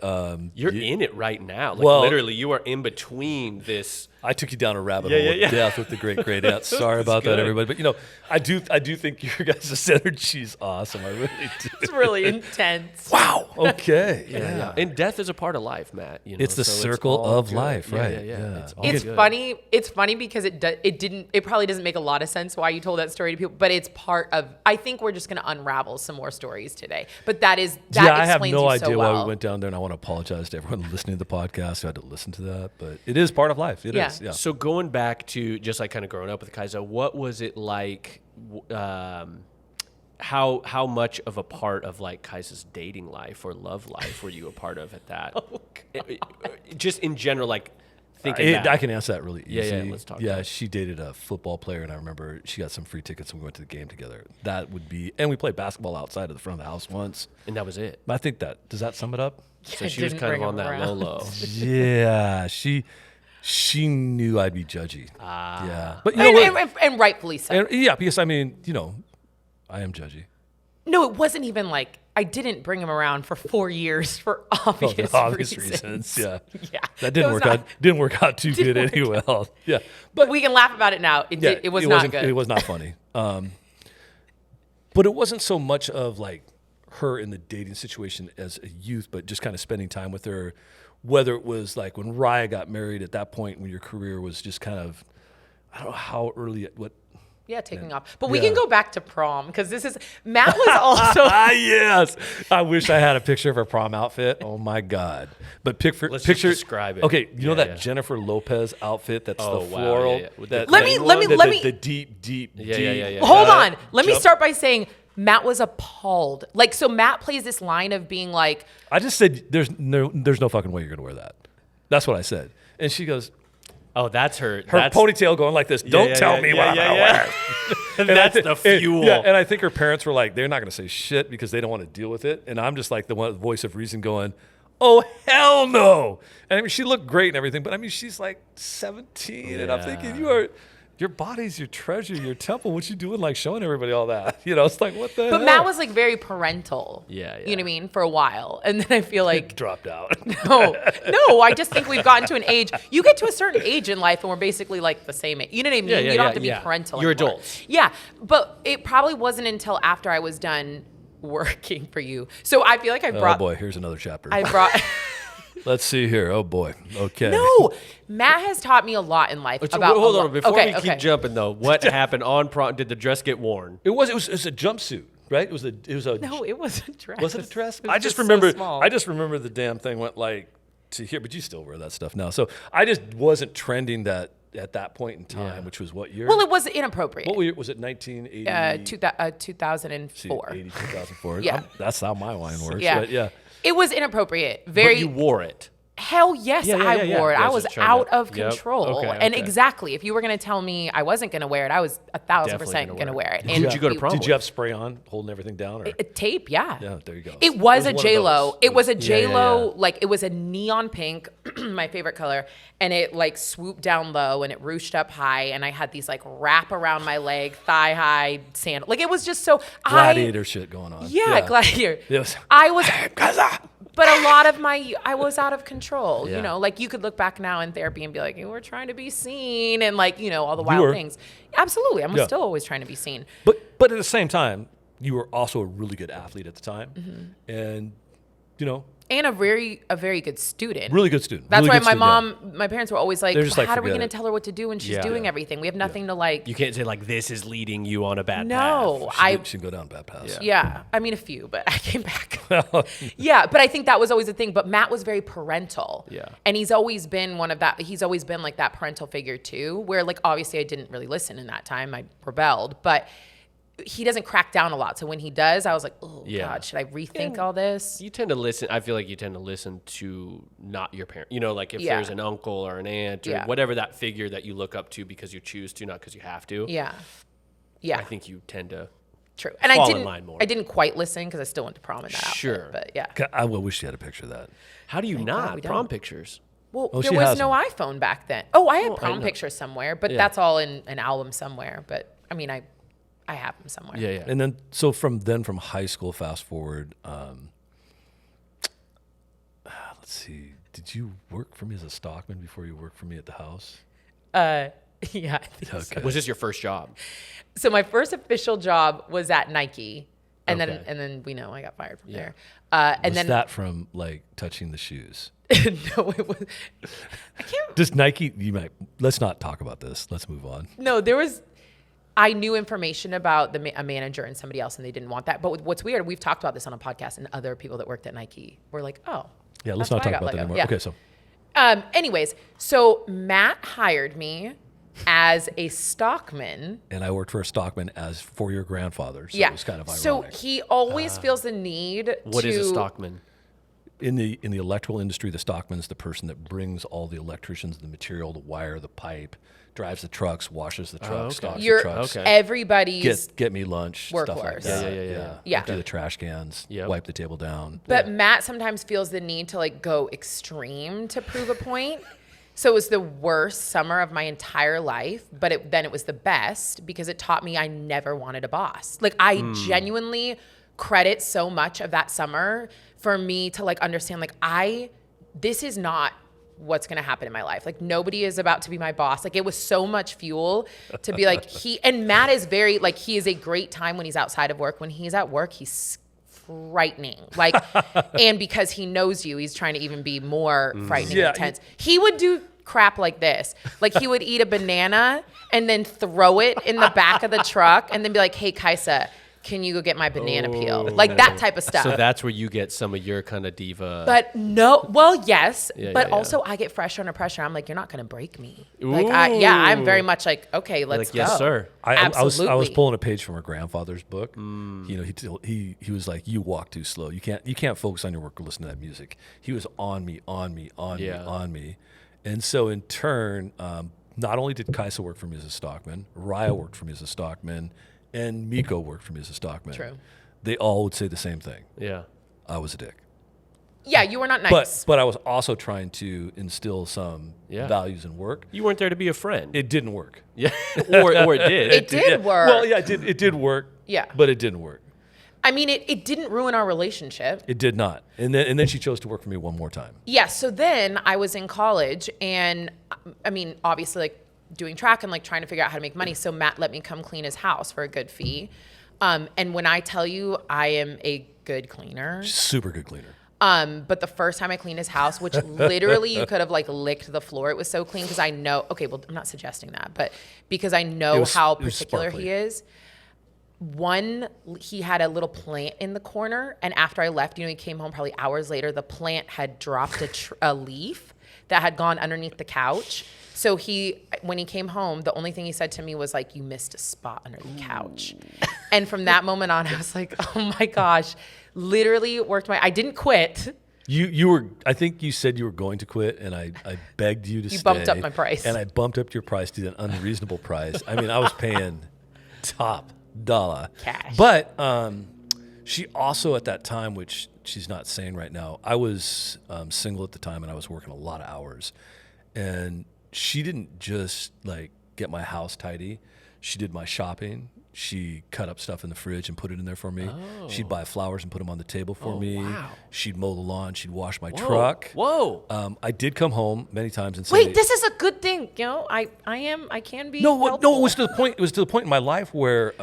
You're in it right now. Like Well- literally, you are in between this. I took you down a rabbit hole of death with the great aunt. Sorry about that, good. everybody. But you know, I do think your guys' energy is awesome. I really do. It's really intense. Wow. Okay. Yeah. And death is a part of life, Matt. You know, It's the so circle all of good. life, Yeah, right? Yeah. Yeah. It's It's funny. It's funny because it probably doesn't make a lot of sense why you told that story to people, but it's part of. I think we're just going to unravel some more stories today. But that I have explains no you idea so why well. we went down there, and I want to apologize to everyone listening to the podcast who had to listen to that. But it is part of life. It Yeah. is. Yeah. So going back to just like kind of growing up with Kaisa, what was it like? How much of a part of like Kaisa's dating life or love life were you a part of at that? Just in general, like thinking back. I can answer that really Yeah, easy. yeah, let's talk about Yeah, it. she dated a football player, and I remember she got some free tickets, and we went to the game together. That would be, and we played basketball outside of the front of the house once. And that was it. But I think does that sum it up? So I she was didn't kind of bring on him that around. low. Yeah, she knew I'd be judgy. Ah. Yeah, but you know what? And rightfully so. Yeah, because I mean, you know, I am judgy. No, it wasn't even like I didn't bring him around for 4 years for obvious, Obvious reasons. reasons. Yeah. Yeah. That didn't was work out. Didn't work out too good work anyway. Yeah. But we can laugh about it now. It was not wasn't- good. It was not funny. But it wasn't so much of like her in the dating situation as a youth, but just kind of spending time with her. Whether it was like when Raya got married at that point when your career was just kind of, I don't know how early, taking off. But we Yeah. can go back to prom because Matt was also. yes. I wish I had a picture of her prom outfit. Oh my God. But Let's just picture describe it. Okay. You know Yeah, that yeah. Jennifer Lopez outfit? That's Oh, the wow, floral. yeah. With That, the Let me- plain let me- one? let me- The deep. Yeah. Hold cut, on. Let me jump. start by saying Matt was appalled. Like, so Matt plays this line of being like, I just said, there's no fucking way you're going to wear that. That's what I said. And she goes, Oh, that's her. Her That's ponytail going like this. Don't tell me what I'm going to wear. That's the fuel. And I think her parents were like, they're not going to say shit because they don't want to deal with it. And I'm just like the voice of reason going, oh, hell no. And I mean, she looked great and everything, but I mean, she's like 17. And I'm thinking, your body's your treasure, your temple. What you doing like showing everybody all that? It's like, what the hell? But Matt was like very parental. Yeah. You know what I mean? For a while. And then I feel like, dropped out. no, I just think we've gotten to an age. You get to a certain age in life and we're basically like the same age. You know what I mean? Yeah, You don't have to be parental You're anymore. adults. Yeah. But it probably wasn't until after I was done working for you. So I feel like I brought. Oh boy, here's another chapter. I brought. Let's see here. Oh boy. Okay. No, Matt has taught me a lot in life. About Hold on. Before we okay. keep jumping, though, what happened on prom? Did the dress get worn? It was a jumpsuit, right? It was a. No, it was a dress. Was it a dress? It was I just so remember. small. I just remember the damn thing went like to here, but you still wear that stuff now. So I just wasn't trending that at that point in time, which was what year? Well, it was inappropriate. What year was it? 1980. 2004. 2004. Yeah. That's how my wine works. Yeah. But yeah. It was inappropriate. But Very. you wore it. Hell yes, I wore it. Yeah, I was just trying out to- of Yep. control. Okay, And okay. exactly, if you were going to tell me I wasn't going to wear it, I was 1,000% going to wear it. And Did you go to prom? Did you have spray on, holding everything down? Or? Tape, yeah. Yeah, there you go. It was a one of J-Lo. those. It was a yeah, J-Lo, yeah. like it was a neon pink, my favorite color, and it like swooped down low and it ruched up high, and I had these like wrap around my leg, thigh high sandal. Like it was just so Gladiator shit going on. Yeah, gladiator. Yes. I was but a lot of I was out of control, Yeah. like you could look back now in therapy and be like, you were trying to be seen and like, all the You wild were. things. Absolutely. I'm Yeah. still always trying to be seen. But at the same time, you were also a really good athlete at the time, and And a very good student. really good student. That's really why good student, my parents were always like, They're just like, how are we forget going it. to tell her what to do when she's Yeah. doing Yeah. everything? We have nothing to like. You can't say like this is leading you on a bad No, path. She can go down bad paths. Yeah, I mean a few, but I came back. Yeah, but I think that was always the thing. But Matt was very parental. Yeah. And he's always been he's always been like that parental figure too, where like obviously I didn't really listen in that time. I rebelled, but he doesn't crack down a lot. So when he does, I was like, oh Yeah. God, should I rethink all this? You tend to listen. I feel like you tend to listen to not your parent. Like if Yeah. there's an uncle or an aunt or Yeah. whatever that figure that you look up to because you choose to, not because you have to. Yeah. Yeah. I think you tend to. True. And fall in line more. I didn't quite listen because I still went to prom in that Sure. outfit, but yeah. I wish you had a picture of that. How do you God not we prom don't. pictures? Well, Oh, there she was has no them. iPhone back then. Oh, I had Well, I prom know. pictures somewhere, but Yeah. that's all in an album somewhere. But I mean, I have them somewhere. Yeah. And then, so from high school, fast forward, let's see, did you work for me as a stockman before you worked for me at the house? Yeah. I think so. Okay. Was this your first job? So my first official job was at Nike, and Okay. then I got fired from Yeah. there. And Was then that from like touching the shoes? no, it was. I can't. Does Nike, let's not talk about this. Let's move on. No, there was. I knew information about a manager and somebody else, and they didn't want that. But what's weird, we've talked about this on a podcast, and other people that worked at Nike were like, "Oh, Yeah, let's that's not why I talk got about let that go." anymore. Yeah. Okay, so Anyways, so Matt hired me as a stockman. and I worked for a stockman for your grandfather, so Yeah. it was kind of So ironic. he always feels the need What to. is a stockman? In the electrical industry, the stockman's the person that brings all the electricians, the material, the wire, the pipe, drives the trucks, washes the trucks, okay. stocks You're the trucks. Okay. everybody's. Get me lunch, stuff like Workhorse. that. Yeah. Empty Yeah. the trash cans, Yep. wipe the table down. But Matt sometimes feels the need to like go extreme to prove a point. So it was the worst summer of my entire life, but then it was the best because it taught me I never wanted a boss. Like I genuinely credit so much of that summer for me to like understand like this is not what's going to happen in my life. Like nobody is about to be my boss. Like it was so much fuel to be like and Matt is very like he is a great time when he's outside of work. When he's at work, he's frightening. Like and because he knows you, he's trying to even be more frightening Yeah, and intense. He would do crap like this. Like he would eat a banana and then throw it in the back of the truck and then be like, "Hey Kaisa, can you go get my banana peeled?" Like that type of stuff. So that's where you get some of your kind of diva. But no, well, yes, Yeah, but yeah, yeah. also I get fresh under pressure. I'm like, you're not going to break me. Like, I'm very much like, okay, let's like, go. yes, sir. I was Absolutely. pulling a page from her grandfather's book. He was like, "You walk too slow. You can't focus on your work or listen to that music." He was on me, Yeah. on me. And so in turn, not only did Kaisa work for me as a stockman, Raya worked for me as a stockman, and Miko worked for me as a stockman. True. They all would say the same thing. Yeah. I was a dick. Yeah, you were not nice. But I was also trying to instill some values in work. You weren't there to be a friend. It didn't work. Yeah. or it did. It did work. Well, yeah, it did work. Yeah. But it didn't work. I mean, it didn't ruin our relationship. It did not. And then she chose to work for me one more time. Yeah, so then I was in college and I mean, obviously like doing track and like trying to figure out how to make money. So Matt let me come clean his house for a good fee. And when I tell you I am a good cleaner. Super good cleaner. But the first time I cleaned his house, which literally you could have like licked the floor, it was so clean because I know, okay, well, I'm not suggesting that, but because I know how particular he is. One, he had a little plant in the corner, and after I left, he came home probably hours later, the plant had dropped a leaf that had gone underneath the couch. So when he came home, the only thing he said to me was like, you missed a spot under the couch. And from that moment on, I was like, oh my gosh, literally I didn't quit. You were, I think you said you were going to quit, and I begged you to stay. You bumped up my price. And I bumped up your price to an unreasonable price. I mean, I was paying top dollar. Cash. But she also at that time, which she's not saying right now, I was single at the time, and I was working a lot of hours. And she didn't just like get my house tidy. She did my shopping. She cut up stuff in the fridge and put it in there for me. Oh. She'd buy flowers and put them on the table for me. Wow. She'd mow the lawn. She'd wash my truck. Whoa. I did come home many times and say, wait, this is a good thing. You know, I can be no, it was to the point. It was to the point in my life where,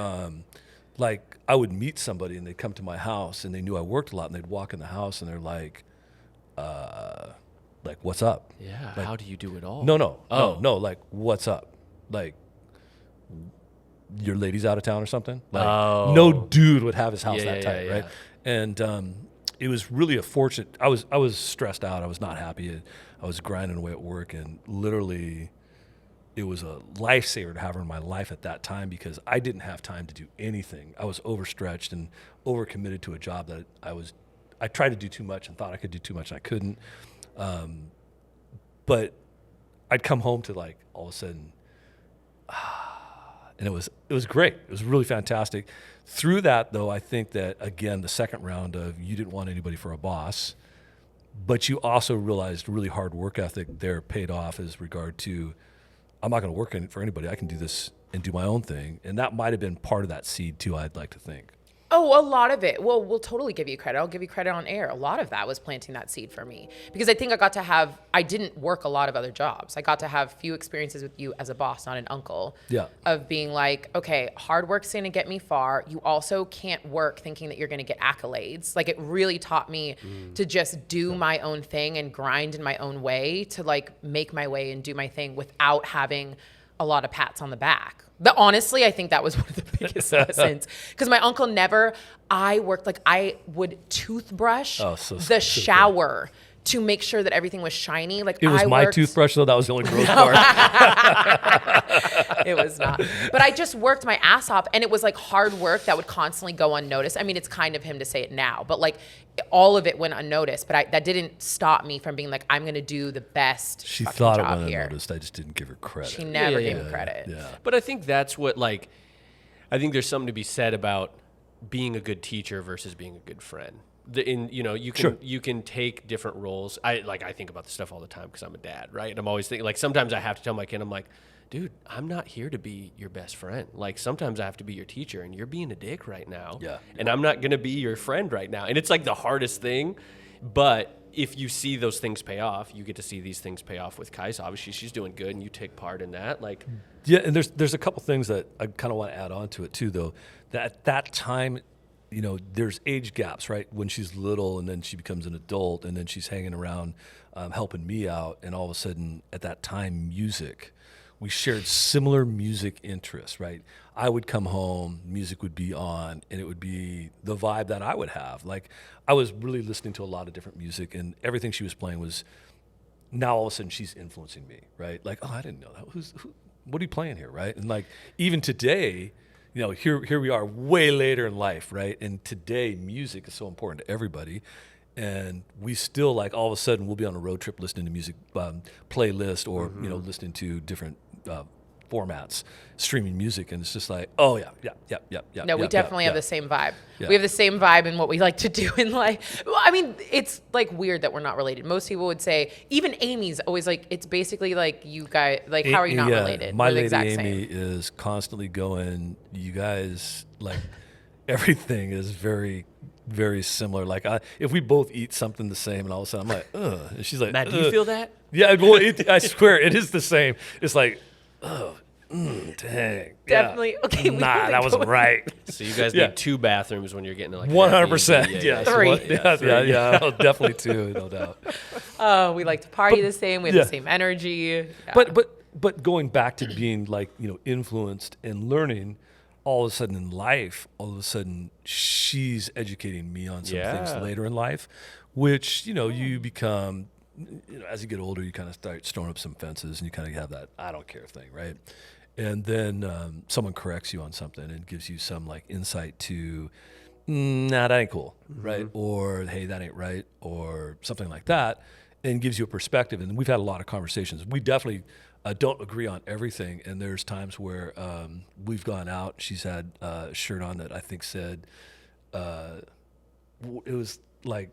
like, I would meet somebody and they'd come to my house and they knew I worked a lot and they'd walk in the house and they're like, what's up? Yeah. Like, how do you do it all? No. Like, what's up? Like, your lady's out of town or something? Like, no dude would have his house that tight, right? And it was really a fortunate. I was stressed out. I was not happy. I was grinding away at work, and literally, it was a lifesaver to have her in my life at that time because I didn't have time to do anything. I was overstretched and overcommitted to a job that I tried to do too much and thought I could do too much and I couldn't. But I'd come home to like all of a sudden, and it was great. It was really fantastic. Through that, though, I think that, again, the second round of you didn't want anybody for a boss, but you also realized really hard work ethic there paid off as regard to, I'm not going to work for anybody. I can do this and do my own thing. And that might have been part of that seed, too, I'd like to think. Oh, a lot of it. Well, we'll totally give you credit. I'll give you credit on air. A lot of that was planting that seed for me because I think I didn't work a lot of other jobs. I got to have few experiences with you as a boss, not an uncle. Yeah. Of being like, okay, hard work's going to get me far. You also can't work thinking that you're going to get accolades. Like, it really taught me to just do my own thing and grind in my own way to like make my way and do my thing without having a lot of pats on the back. Honestly, I think that was one of the biggest lessons. Because my uncle I would toothbrush the shower to make sure that everything was shiny. Like, it was my toothbrush, though. That was the only gross part. It was not. But I just worked my ass off, and it was like hard work that would constantly go unnoticed. I mean, it's kind of him to say it now, but like all of it went unnoticed. But that didn't stop me from being like, I'm going to do the best She fucking thought job it went here. unnoticed. I just didn't give her credit. She never gave me credit. Yeah. But I think that's what, like, I think there's something to be said about being a good teacher versus being a good friend. You can take different roles. I think about this stuff all the time because I'm a dad, right? And I'm always thinking, like, sometimes I have to tell my kid, I'm like, dude, I'm not here to be your best friend. Like, sometimes I have to be your teacher, and you're being a dick right now. Yeah. And I'm not going to be your friend right now. And it's like the hardest thing. But if you see those things pay off, you get to see these things pay off with Kaisa. Obviously, she's doing good, and you take part in that. Like, yeah, and there's a couple things that I kind of want to add on to it too, though. That at that time, there's age gaps, right? When she's little, and then she becomes an adult, and then she's hanging around, helping me out, and all of a sudden, at that time, music. We shared similar music interests, right? I would come home, music would be on, and it would be the vibe that I would have. Like, I was really listening to a lot of different music, and everything she was playing was, now all of a sudden she's influencing me, right? Like, oh, I didn't know that. What are you playing here, right? And like, even today, here we are way later in life, right? And today, music is so important to everybody. And we still like all of a sudden we'll be on a road trip listening to music playlist or listening to different formats, streaming music, and it's just like, oh yeah. No, we definitely have the same vibe. Yeah. We have the same vibe in what we like to do in life. Well, I mean, it's like weird that we're not related. Most people would say, even Amy's always like, it's basically like you guys, like, how are you not related? My We're the lady exact Amy same. is constantly going, you guys, like, everything is very, very similar. Like, if we both eat something the same, and all of a sudden I'm like, ugh. And she's like, Matt, do you feel that? Yeah, well, I swear it is the same. It's like, oh, dang. Definitely. Yeah. Okay, we Nah, only that go wasn't in- right. So you guys Yeah. need 2 bathrooms when you're getting to like 100%. Airbnb. Yeah. Three. Yeah. Definitely 2, no doubt. Oh, we like to party the same. We have yeah. the same energy. Yeah. But going back to being like, influenced and learning, all of a sudden in life, all of a sudden she's educating me on some things Yeah. later in life, which, you become, as you get older, you kind of start throwing up some fences and you kind of have that I don't care thing, right? And then someone corrects you on something and gives you some like insight to, nah, that ain't cool, right? Or, hey, that ain't right, or something like that, and gives you a perspective. And we've had a lot of conversations. We definitely don't agree on everything. And there's times where we've gone out. She's had a shirt on that I think said, it was like,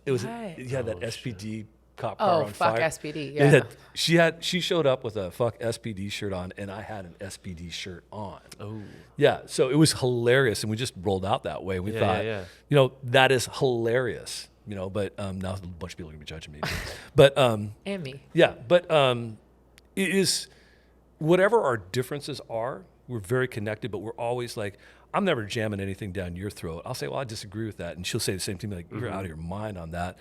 What? yeah, that SPD cop car Oh, on fuck fire. SPD. It Yeah. she showed up with a fuck SPD shirt on, and I had an SPD shirt on. Oh. Yeah, so it was hilarious, and we just rolled out that way. We Yeah, thought, yeah. that is hilarious. But now a bunch of people are gonna be judging me. But And me. yeah, but it is whatever our differences are. We're very connected, but we're always like, I'm never jamming anything down your throat. I'll say, well, I disagree with that, and she'll say the same thing, like, you're out of your mind on that.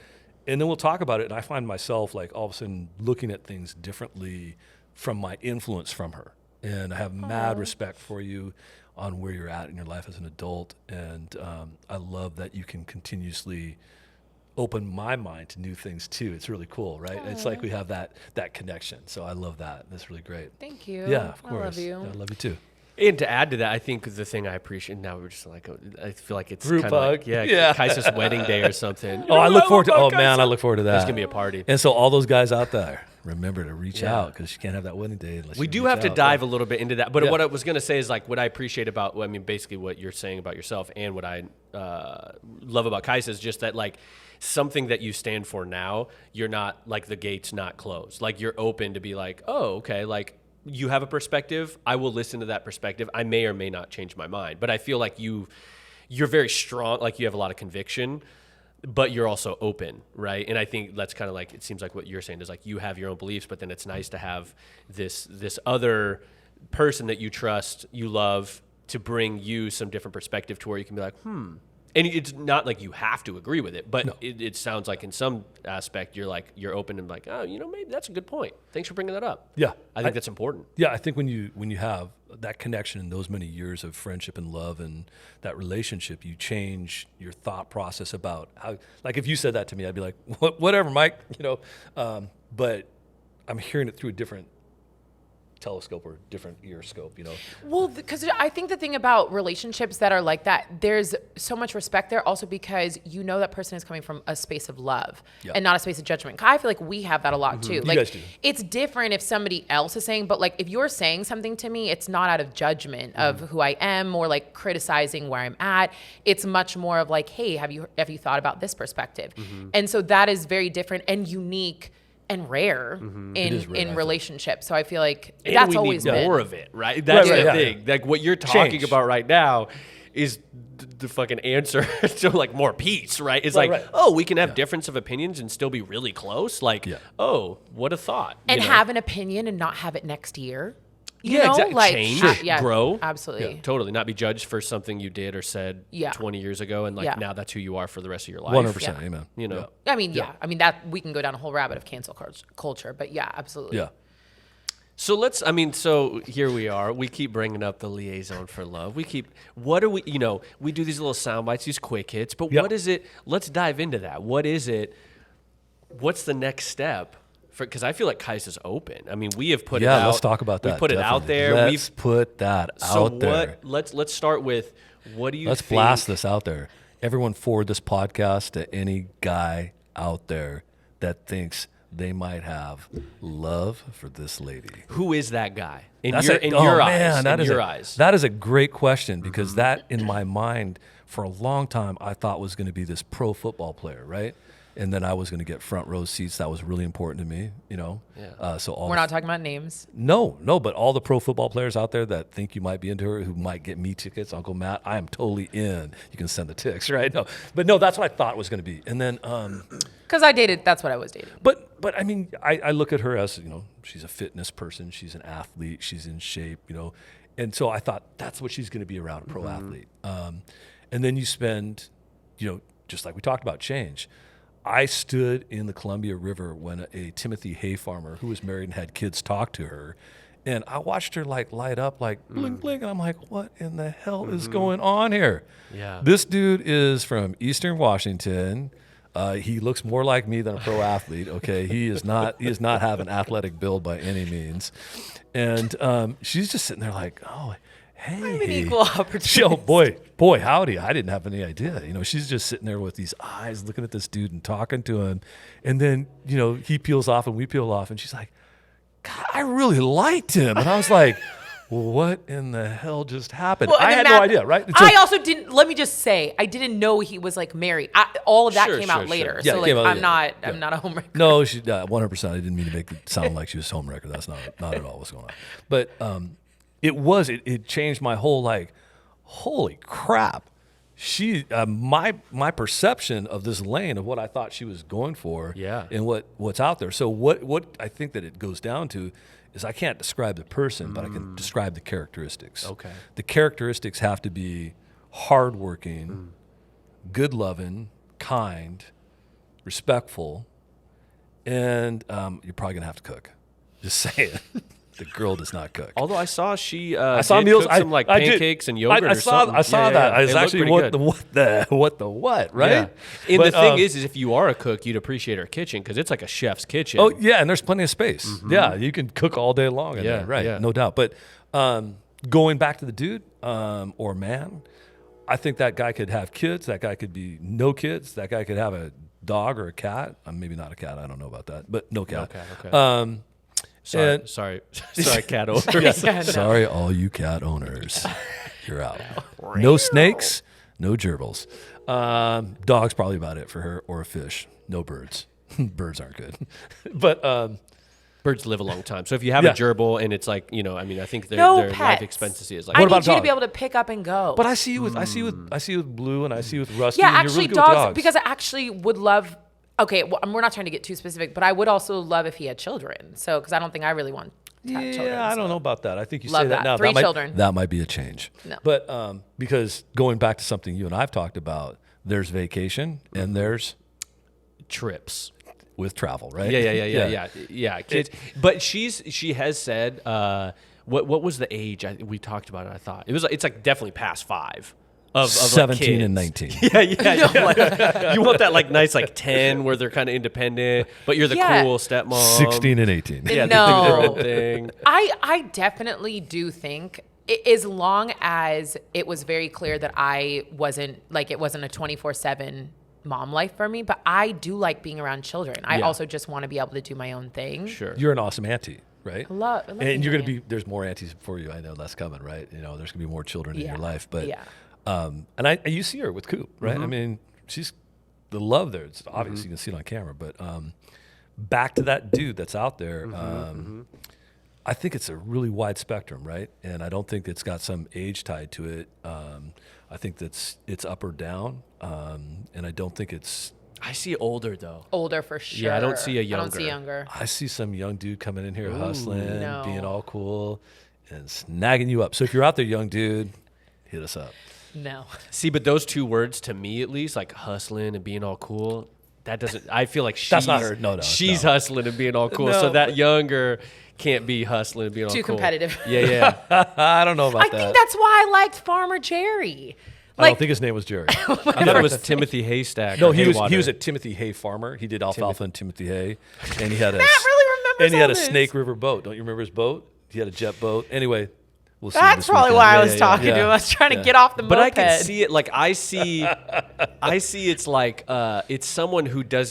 And then we'll talk about it, and I find myself like all of a sudden looking at things differently from my influence from her. And I have mad respect for you on where you're at in your life as an adult, and I love that you can continuously open my mind to new things too. It's really cool, right? It's like we have that connection. So I love that. That's really great. Thank you. Yeah, of course. I love you. Yeah, I love you too. And to add to that, I think the thing I appreciate now, we're just like, I feel like it's Group kind of like, hug. Yeah. Kaisa's wedding day or something. Oh, I look forward to. Oh man, I look forward to that. There's gonna be a party. And so all those guys out there, remember to reach out because you can't have that wedding day unless We you do reach have to out. dive a little bit into that. But Yeah. what I was going to say is like what I appreciate about, basically what you're saying about yourself and what I love about Kaisa is just that like something that you stand for now, you're not like the gate's not closed. Like you're open to be like, oh, okay, like you have a perspective. I will listen to that perspective. I may or may not change my mind. But I feel like you're very strong. Like you have a lot of conviction, but you're also open, right? And I think that's kind of like, it seems like what you're saying is like you have your own beliefs, but then it's nice to have this other person that you trust, you love, to bring you some different perspective to where you can be like, And it's not like you have to agree with it, but it sounds like in some aspect you're open and like, oh, maybe that's a good point. Thanks for bringing that up. Yeah, I think that's important. Yeah, I think when you have that connection and those many years of friendship and love and that relationship, you change your thought process about how. Like if you said that to me, I'd be like, whatever, Mike. But I'm hearing it through a different telescope or different ear scope, Well, because I think the thing about relationships that are like that, there's so much respect there also because that person is coming from a space of love and not a space of judgment. I feel like we have that a lot too. Like guys do. It's different if somebody else is saying, but like if you're saying something to me, it's not out of judgment of who I am or like criticizing where I'm at. It's much more of like, hey, have you thought about this perspective? And so that is very different and unique and rare in relationships. So I feel like And that's we always need been more of it, right? That's Right, the yeah. thing. Like what you're talking Change. about right now is the fucking answer to like more peace, right? It's Right, like, right. oh, we can have difference of opinions and still be really close. Like, oh, what a thought. and have an opinion and not have it next year. You Yeah, know? exactly. Like, Change, grow. Absolutely. Totally. Not be judged for something you did or said 20 years ago. And like now that's who you are for the rest of your life. 100%. Amen. I mean, I mean, that we can go down a whole rabbit of cancel culture, but yeah, absolutely. Yeah. So here we are. We keep bringing up the liaison for love. We do these little sound bites, these quick hits, but what is it? Let's dive into that. What is it? What's the next step? Because I feel like Kaisa's open. I mean, we have put it out. Yeah, let's talk about that. We put it out definitely. there. Let's put that out there. Let's start with, what do you think? Let's blast this out there. everyone forward this podcast to any guy out there that thinks they might have love for this lady. Who is that guy in That's your man, eyes? That is a great question, because that in my mind for a long time I thought was going to be this pro football player, right? And then I was going to get front row seats. That was really important to me, you know. Yeah. So all We're not talking about names. No, but all the pro football players out there that think you might be into her, who might get me tickets, Uncle Matt, I am totally in. You can send the ticks, right? No, but no, that's what I thought it was going to be. And then, Because I dated, that's what I was dating. but I mean, I look at her as, you know, she's a fitness person, she's an athlete, she's in shape, you know, and so I thought that's what she's going to be around, a pro athlete. And then you spend, you know, just like we talked about, change. I stood in the Columbia River when a Timothy Hay farmer who was married and had kids talked to her, and I watched her like light up, like blink, blink, and I'm like, what in the hell is going on here? Yeah. This dude is from Eastern Washington. He looks more like me than a pro athlete. Okay, he is not have an athletic build by any means, and she's just sitting there like, oh. Hey, I'm an equal opportunity. Oh, boy, howdy. I didn't have any idea. You know, she's just sitting there with these eyes looking at this dude and talking to him. And then, you know, he peels off and we peel off. And she's like, God, I really liked him. And I was like, what in the hell just happened? Well, I had no idea, right? So, I also didn't, let me just say, I didn't know he was like married. All of that Sure, came sure, out sure. later. Yeah, So it like, came out, I'm yeah. not a homewrecker. no, she 100%. I didn't mean to make it sound like she was homewrecker. That's not at all what's going on. But it changed my whole, like, holy crap. She my perception of this lane, of what I thought she was going for, Yeah. and what's out there. So what I think that it goes down to is I can't describe the person, but I can describe the characteristics. Okay. The characteristics have to be hardworking, good loving, kind, respectful, and you're probably gonna have to cook. Just saying. The girl does not cook. Although I saw she I saw did meals. cook some like I did. pancakes and yogurt I or saw. something. I saw Yeah, that. yeah. I was It looked actually pretty what good. the what, right? Yeah. And But, the thing is if you are a cook, you'd appreciate her kitchen because it's like a chef's kitchen. oh yeah, and there's plenty of space. Yeah, you can cook all day long in Yeah, there, right? yeah. No doubt. But going back to the dude or man, I think that guy could have kids. That guy could be no kids. That guy could have a dog or a cat. Maybe not a cat. I don't know about that, but no cat. Okay. And- Sorry, cat owners. Yeah, no. Sorry, all you cat owners, you're out. No snakes, no gerbils. Dog's probably about it for her, or a fish. No birds. Birds aren't good. But Birds live a long time. So if you have Yeah. a gerbil and it's like, you know, I mean, I think their life pets. expectancy is like. I What need about you to dog? be able to pick up and go. I see you with Blue, and I see you with Rusty. yeah, and you're actually, really good with dogs. because I actually would love. Okay, well, we're not trying to get too specific, but I would also love if he had children. So, because I don't think I really want to have children. I so. don't know about that. I think you Love say that that. now. 3 might, children. That might be a change. No. But because going back to something you and I've talked about, there's vacation and there's Trips. with travel, right? Yeah. Kids. But she has said, what was the age? We talked about it. I thought it's like definitely past 5. Of 17 like and kids. 19. Yeah. You want that like nice like 10 where they're kind of independent, but you're the Yeah. cool stepmom. 16 and 18. Yeah, No. they do their own thing. I definitely do think, as long as it was very clear that I wasn't, like, it wasn't a 24/7 mom life for me, but I do like being around children. I Yeah. also just want to be able to do my own thing. Sure. You're an awesome auntie, right? I love And being you're an going to be, there's more aunties for you. I know that's coming, right? You know, there's going to be more children in Yeah. your life. But, Yeah. and you see her with Coop, right? I mean, she's the love there. It's obvious you can see it on camera. But back to that dude that's out there, I think it's a really wide spectrum, right? And I don't think it's got some age tied to it. I think it's up or down. And I don't think it's, I see older though. Older for sure. Yeah, I don't see a I don't see younger. younger. I see some young dude coming in here hustling, No. being all cool, and snagging you up. So if you're out there, young dude, hit us up. No. See, but those two words to me at least, like hustling and being all cool, that doesn't. I feel like she's That's not her. No, she's no. hustling and being all cool. No, so that but- younger can't be hustling and being all Too cool. competitive. Yeah. I don't know about I that. think that's why I liked Farmer Jerry. I don't think his name was Jerry. I thought it was Timothy Haystack. No, or he was Haywater. a Timothy Hay farmer. He did alfalfa and Timothy Hay, and he had a Matt really remembers and he had all a this. Snake River boat. Don't you remember his boat? He had a jet boat. Anyway, We'll see That's this probably weekend. why I Yeah, was yeah, talking yeah. to him. I was trying Yeah. to get off the But moped. I can see it. Like I see it's like it's someone who does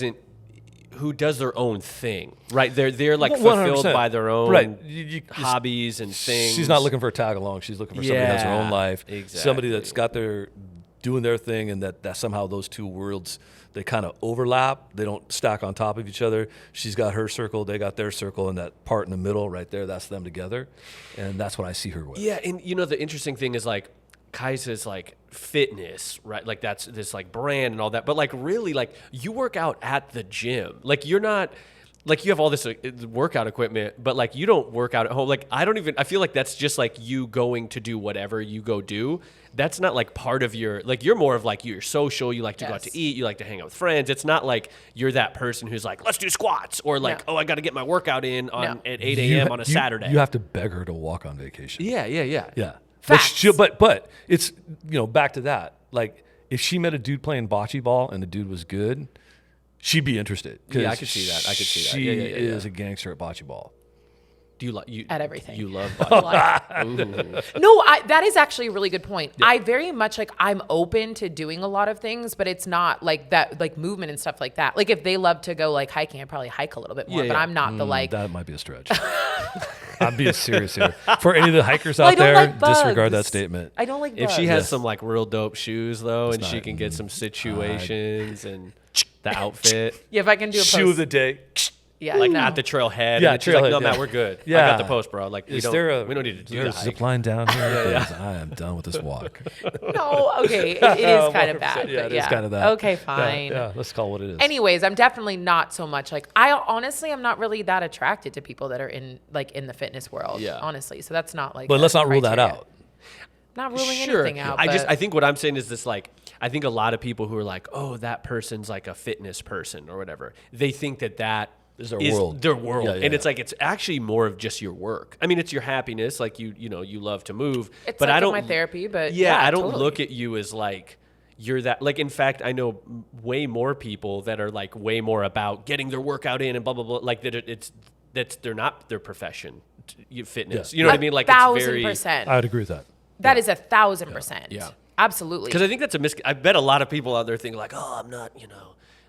their own thing, right? They're like fulfilled 100%. by their own Right. hobbies and things. She's not looking for a tag along. She's looking for somebody who has her own Yeah, life. exactly. Somebody that's got doing their thing, and that somehow those two worlds, they kind of overlap. They don't stack on top of each other. She's got her circle, they got their circle, and that part in the middle right there, that's them together. And that's what I see her with. Yeah, and the interesting thing is like Kaisa's like fitness, right? Like that's this like brand and all that. But like really like you work out at the gym. Like you're not like you have all this workout equipment, but like you don't work out at home. Like I feel like that's just like you going to do whatever you go do. That's not like part of your, like you're more of like you're social, you like to go out to eat, you like to hang out with friends. It's not like you're that person who's like, let's do squats or like, I got to get my workout in at 8 a.m. on a Saturday. You have to beg her to walk on vacation. Yeah. Yeah. Facts. But it's, back to that. Like if she met a dude playing bocce ball and the dude was good, she'd be interested. Yeah, I could see that. She is a gangster at bocce ball. Do you like you At everything. You love No, that is actually a really good point. I very much like I'm open to doing a lot of things, but it's not like that, like movement and stuff like that. Like if they love to go like hiking, I'd probably hike a little bit more, but I'm not the like. That might be a stretch. I'm being serious here. For any of the hikers Well, I out don't there, like bugs. disregard that statement. I don't like If bugs. she has some like real dope shoes though, and not- she can get some situations and the outfit, Yeah, if I can do a post. Shoe of the day. Yeah, like no. at the trailhead. Yeah, and she's like, no, trailhead, Matt, yeah. we're good. I Yeah. got the post, bro. Like we don't need to do there a that. zip line down here? Because I am done with this walk. No, okay, it is kind of bad. Yeah, but it is kind of that. Okay, fine. Yeah, let's call it what it is. Anyways, I'm definitely not so much like I honestly am not really that attracted to people that are in the fitness world. Yeah. Honestly, so that's not like. But a let's not rule that criteria. out. Not ruling Sure. anything out. I think what I'm saying is this, like, I think a lot of people who are like, oh, that person's like a fitness person or whatever, they think that Is their world. Their world. Yeah, and yeah. it's like, it's actually more of just your work. I mean, it's your happiness. Like you love to move. It's but like I don't, my therapy, but I don't totally. look at you as like, you're that, like, in fact, I know way more people that are like way more about getting their workout in and blah, blah, blah. Like they're not their profession, fitness. Yeah. You know what I mean? Like it's very, 1,000%. I would agree with that. That is 1,000%. Yeah. Absolutely. because I think that's I bet a lot of people out there think like, oh, I'm not,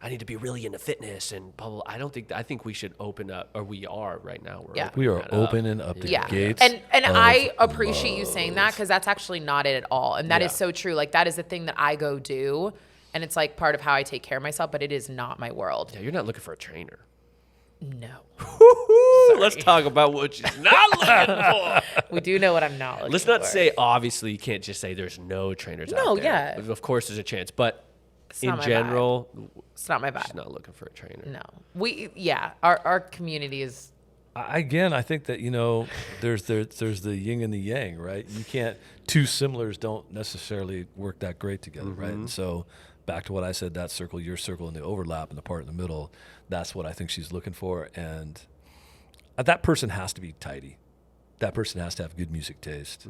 I need to be really into fitness and blah, blah, blah. I think we should open up, or we are right now. We're Yeah. opening We are that up. opening up the Yeah. gates. And of I appreciate you saying that love. because that's actually not it at all. And that is Yeah. so true. Like that is the thing that I go do. And it's like part of how I take care of myself, but it is not my world. Yeah, you're not looking for a trainer. No. Let's talk about what she's not looking for. We do know what I'm not looking Let's not for. say, obviously, you can't just say there's no trainers No, out there. yeah. Of course, there's a chance. But It's in not my general, It's not my she's vibe. not looking for a trainer. No. Our community is Again, I think that there's the yin and the yang, right? You can't, two similars don't necessarily work that great together, right? And so back to what I said, that circle, your circle, and the overlap and the part in the middle, that's what I think she's looking for. And that person has to be tidy. That person has to have good music taste.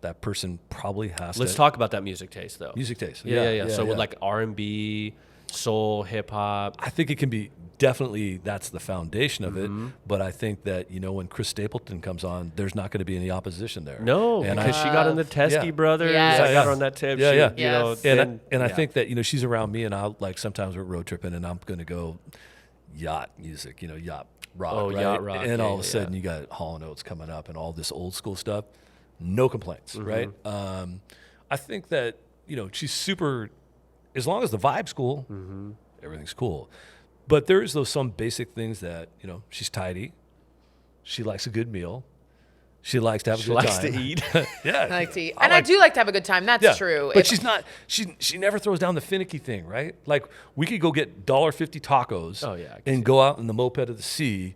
That person probably has Let's to talk about that music taste, though. music taste. Yeah. So with like R&B, soul, hip hop. I think it can be definitely, that's the foundation of it. But I think that, when Chris Stapleton comes on, there's not going to be any opposition there. No, And because she got on the Teskey Yeah. brothers. Yes. I got her on that tip. Yeah, She- yeah. You know, Yes. And then- I yeah. think that she's around me, and I'll like sometimes we're road tripping, and I'm going to go yacht music, yacht rock, Oh, right? yacht rock, and yeah, all of a yeah, sudden yeah. you got Hall & Oates coming up and all this old school stuff. No complaints, Mm-hmm. right? I think that she's super. As long as the vibe's cool, Mm-hmm. everything's cool. But there is those some basic things that she's tidy. She likes a good meal. She likes to have a She good likes time. to eat. Yeah, I like to eat. And I do like to have a good time. That's true. But If- she's not. She never throws down the finicky thing, right? Like we could go get $1.50 tacos. Oh, yeah, I can and go out in the moped of the sea,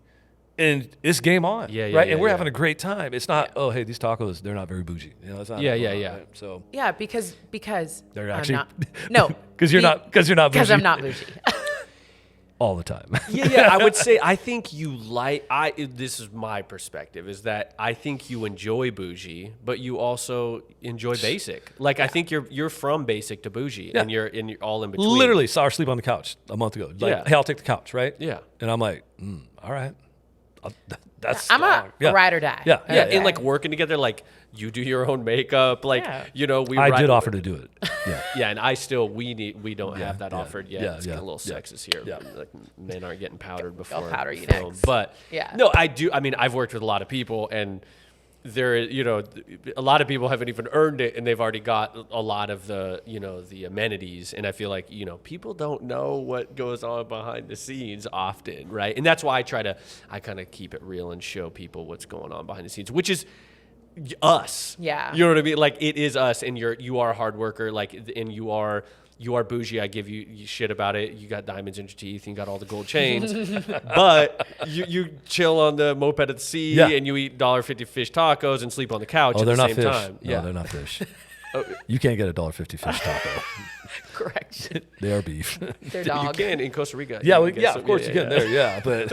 and it's game on. Yeah, yeah, right. yeah, and we're yeah. having a great time. It's not. Oh, hey, these tacos, they're not very bougie. That's not. Yeah, going yeah, on, yeah. right? So Yeah, because they're I'm actually not, no, because you're not because I'm bougie not bougie. all the time. Yeah, I would say I think you this is my perspective, is that I think you enjoy bougie, but you also enjoy basic. Like I think you're from basic to bougie, Yeah. and you're all in between. Literally saw her sleep on the couch a month ago. Like, Yeah. hey, I'll take the couch, right? Yeah. And I'm like, all right. That's I'm a strong. ride or die. Yeah, Yeah, and like working together, like you do your own makeup, like Yeah. you know, we. I ride- did offer to do it. Yeah. Yeah, and I still we don't have that yeah, offered yet. yeah, It's yeah, getting a little yeah. sexist here. Yeah. Like men aren't getting powdered before. powder you film. next. But Yeah. no, I do. I mean, I've worked with a lot of people, and there, you know, a lot of people haven't even earned it, and they've already got a lot of the, you know, the amenities. And I feel like, you know, people don't know what goes on behind the scenes often, right? And that's why I kind of keep it real and show people what's going on behind the scenes, which is us. Yeah. You know what I mean? Like it is us, and you are a hard worker, like, and you are bougie. I give you shit about it. You got diamonds in your teeth, and you got all the gold chains, but you chill on the moped at the sea, Yeah. and you eat $1.50 fish tacos and sleep on the couch Oh, at they're the not same fish. time. No, they're not fish. You can't get a $1.50 fish taco. Correction. They are beef. Their You dog. can in Costa Rica. Yeah, you well, can get yeah, some- of course you can there. Yeah, but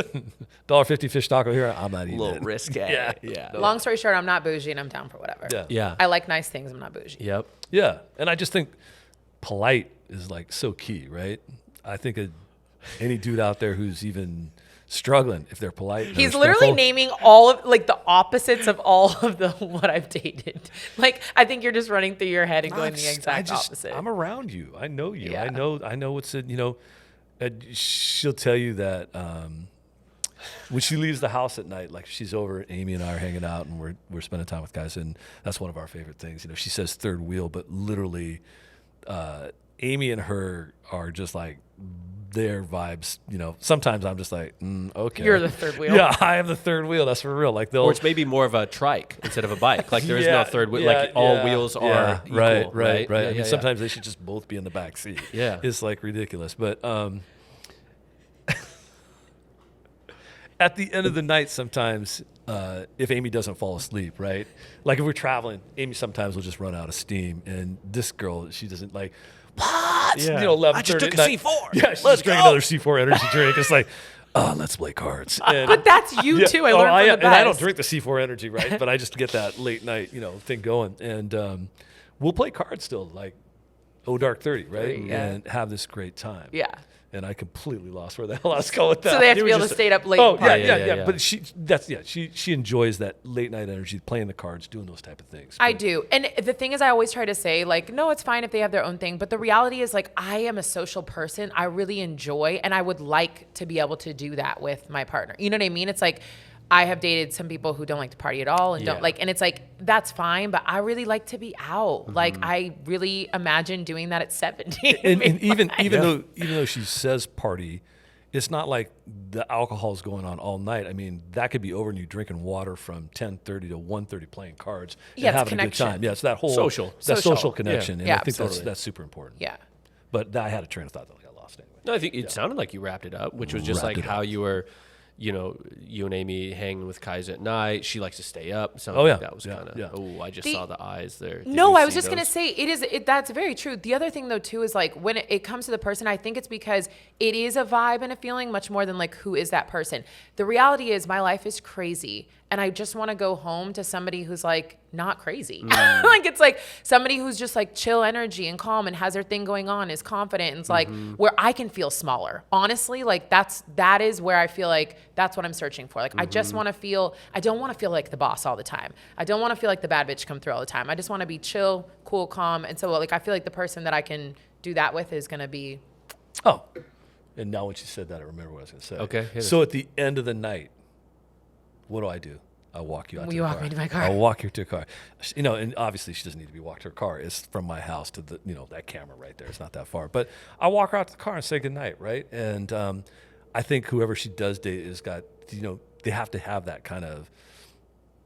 $1.50 fish taco here, I'm not A eating little it. risque. Yeah. Yeah. Long story short, I'm not bougie and I'm down for whatever. Yeah. Yeah. I like nice things. I'm not bougie. Yep. Yeah, and I just think polite is like so key, right? I think any dude out there who's even struggling, if they're polite, and He's they're literally respectful- naming all of like the opposites of all of the what I've dated. Like I think you're just running through your head and going the exact opposite. I'm around you. I know you. Yeah. I know what's in, you know. She'll tell you that when she leaves the house at night, like she's over, Amy and I are hanging out, and we're spending time with guys, and that's one of our favorite things. You know, she says third wheel, but literally, Amy and her are just like their vibes. You know, sometimes I'm just like, okay, You're the third wheel. Yeah, I am the third wheel. That's for real. Like they'll. Or it's maybe more of a trike instead of a bike. Like there is no Yeah, third wheel. yeah, Like all yeah, wheels yeah, are equal, right. right? I Yeah, mean, yeah, sometimes they should just both be in the back seat. Yeah. It's like ridiculous. But at the end of the night, sometimes if Amy doesn't fall asleep, right? Like if we're traveling, Amy sometimes will just run out of steam, and this girl, she doesn't like. What? Yeah. You know, 11:30 I just took at a night. C4. Yeah, she Let's just drank go. another C4 energy drink. It's like, let's play cards. And, But that's you too. I learned from the best. and I don't drink the C4 energy, right? But I just get that late night, thing going. And we'll play cards still, like Dark 30, right? Yeah. And have this great time. Yeah. And I completely lost where the hell I was going with that. So they have to You be were able to just- stay up late. Oh and yeah, party. yeah. But she enjoys that late night energy, playing the cards, doing those type of things. I But- do. And the thing is, I always try to say, like, no, it's fine if they have their own thing. But the reality is, like, I am a social person. I really enjoy, and I would like to be able to do that with my partner. You know what I mean? It's like, I have dated some people who don't like to party at all and Yeah. don't like, and it's like, that's fine, but I really like to be out. Like, I really imagine doing that at 17. And even though she says party, it's not like the alcohol is going on all night. I mean, that could be over and you drinking water from 10:30 to 1:30 playing cards and Yeah, it's having a good connection. time. Yeah, it's that whole Social. social connection. And Yeah, I think absolutely. that's super important. Yeah. But I had a train of thought that I got lost anyway. No, I think it sounded like you wrapped it up, which was just Wrapped like it how up. you were, you and Amy hanging with Kaisa at night. She likes to stay up. Something Oh, yeah. like that was Yeah, kind of. yeah. Oh, I just The- saw the eyes there. Did No, you I was see just gonna those? say that's very true. The other thing though too is like when it comes to the person, I think it's because it is a vibe and a feeling much more than like who is that person. The reality is my life is crazy and I just want to go home to somebody who's like not crazy. Like it's like somebody who's just like chill energy and calm and has their thing going on, is confident, and it's like where I can feel smaller. Honestly, like that is where I feel like that's what I'm searching for. Like I just want to feel, I don't want to feel like the boss all the time. I don't want to feel like the bad bitch come through all the time. I just want to be chill, cool, calm. And so like I feel like the person that I can do that with is going to be Oh, and now when she said that, I remember what I was going to say. Okay, hit So at the end of the night, what do? I walk you out to You the walk car. me to my car. I'll walk you to a car. And obviously she doesn't need to be walked to her car. It's from my house to the, that camera right there. It's not that far. But I walk her out to the car and say goodnight, right? And I think whoever she does date has got, they have to have that kind of,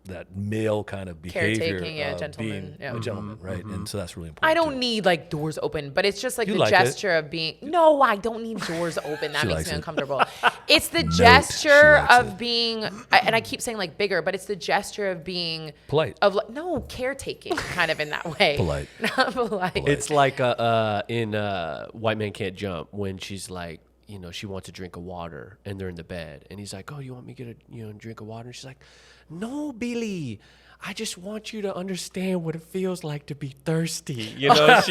that male kind of behavior Caretaking, yeah, of gentleman, being yeah. a gentleman, right? And so that's really important. I don't too. need like doors open, but it's just like You the like it. gesture of being. No, I don't need doors open. That She makes likes me it. uncomfortable. It's the She gesture likes of it. being, and I keep saying like bigger, but it's the gesture of being Polite. Of like, no, caretaking, kind of in that way. Polite. Not polite. It's like in White Man Can't Jump when she's like, she wants a drink of water and they're in the bed and he's like, oh, you want me to get a drink of water? And she's like, no, Billy, I just want you to understand what it feels like to be thirsty. You know,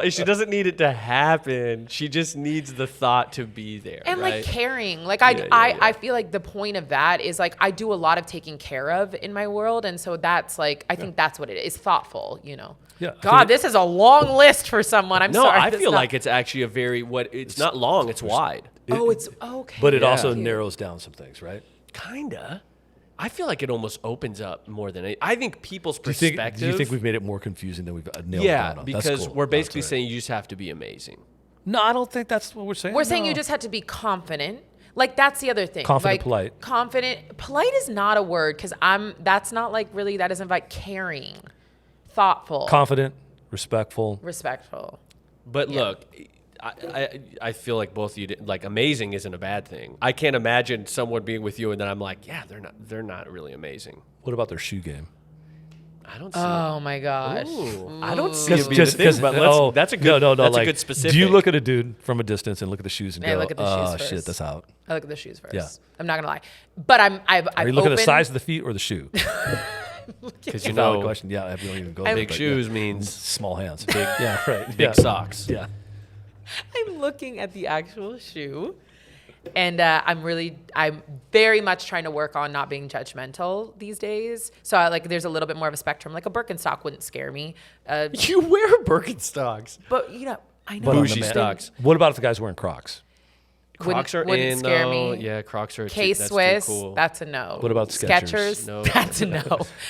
she doesn't need it to happen. She just needs the thought to be there. And right? like caring. Like I feel like the point of that is like I do a lot of taking care of in my world. And so that's like, I think that's what it is. Thoughtful, you know. Yeah. God, this is a long list for someone. I'm sorry. I feel like it's actually a very, it's not long, it's wide. it's okay. But it also narrows down some things, right? Kinda. I feel like it almost opens up more than it. I think people's Do perspective. you think we've made it more confusing than we've nailed it down on? That's because cool. we're basically That's right. saying you just have to be amazing. No, I don't think that's what we're saying. We're saying you just had to be confident. Like that's the other thing. Confident, like, polite. Confident. Polite is not a word because that's not like really, that doesn't like caring, thoughtful, Confident, respectful. respectful. But look, I feel like both of you like amazing isn't a bad thing. I can't imagine someone being with you and then I'm like, yeah, they're not really amazing. What about their shoe game? I don't see. Oh my gosh. I don't see it being the thing, but that's a good. That's a good specific. Do you look at a dude from a distance and look at the shoes and Yeah, go, look at the "Oh shoes shit, first. that's out." I look at the shoes first. Yeah. I'm not gonna lie, but I've Are you looking at the opened- size of the feet or the shoe? Because you Valid know, question. Yeah, we don't even go. big but shoes yeah. means small hands. Big, yeah, right. big yeah. socks. Yeah. I'm looking at the actual shoe, and I'm very much trying to work on not being judgmental these days. So there's a little bit more of a spectrum. Like a Birkenstock wouldn't scare me, You wear Birkenstocks. but you know, I know But on the Bougie man- stocks. What about if the guy's wearing Crocs? Crocs are wouldn't in scare though. me. Yeah, Crocs are. K-Swiss, That's too cool. that's a no. What about Skechers? No. That's a no.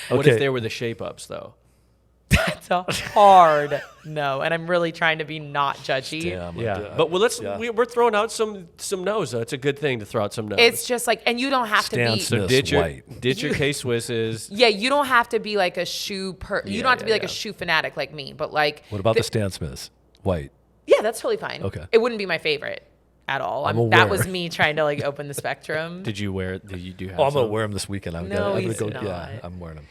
What if Okay. they were the shape ups though? That's a hard no. And I'm really trying to be not judgy. Damn. Yeah, but we're throwing out some no's. Though. It's a good thing to throw out some no's. It's just like, and you don't have to Stan be. Smith. ditch your white. K Swisses. Yeah, you don't have to be like a shoe you don't have to be like yeah. a shoe fanatic like me, but like What about the Stan Smiths? White. Yeah, that's totally fine. Okay. It wouldn't be my favorite at all. I'm that aware. was me trying to like open the spectrum. Did you wear? Did you do have? Oh, I'm gonna some? wear them this weekend. I'm No, gonna he's go. not. Yeah, I'm wearing them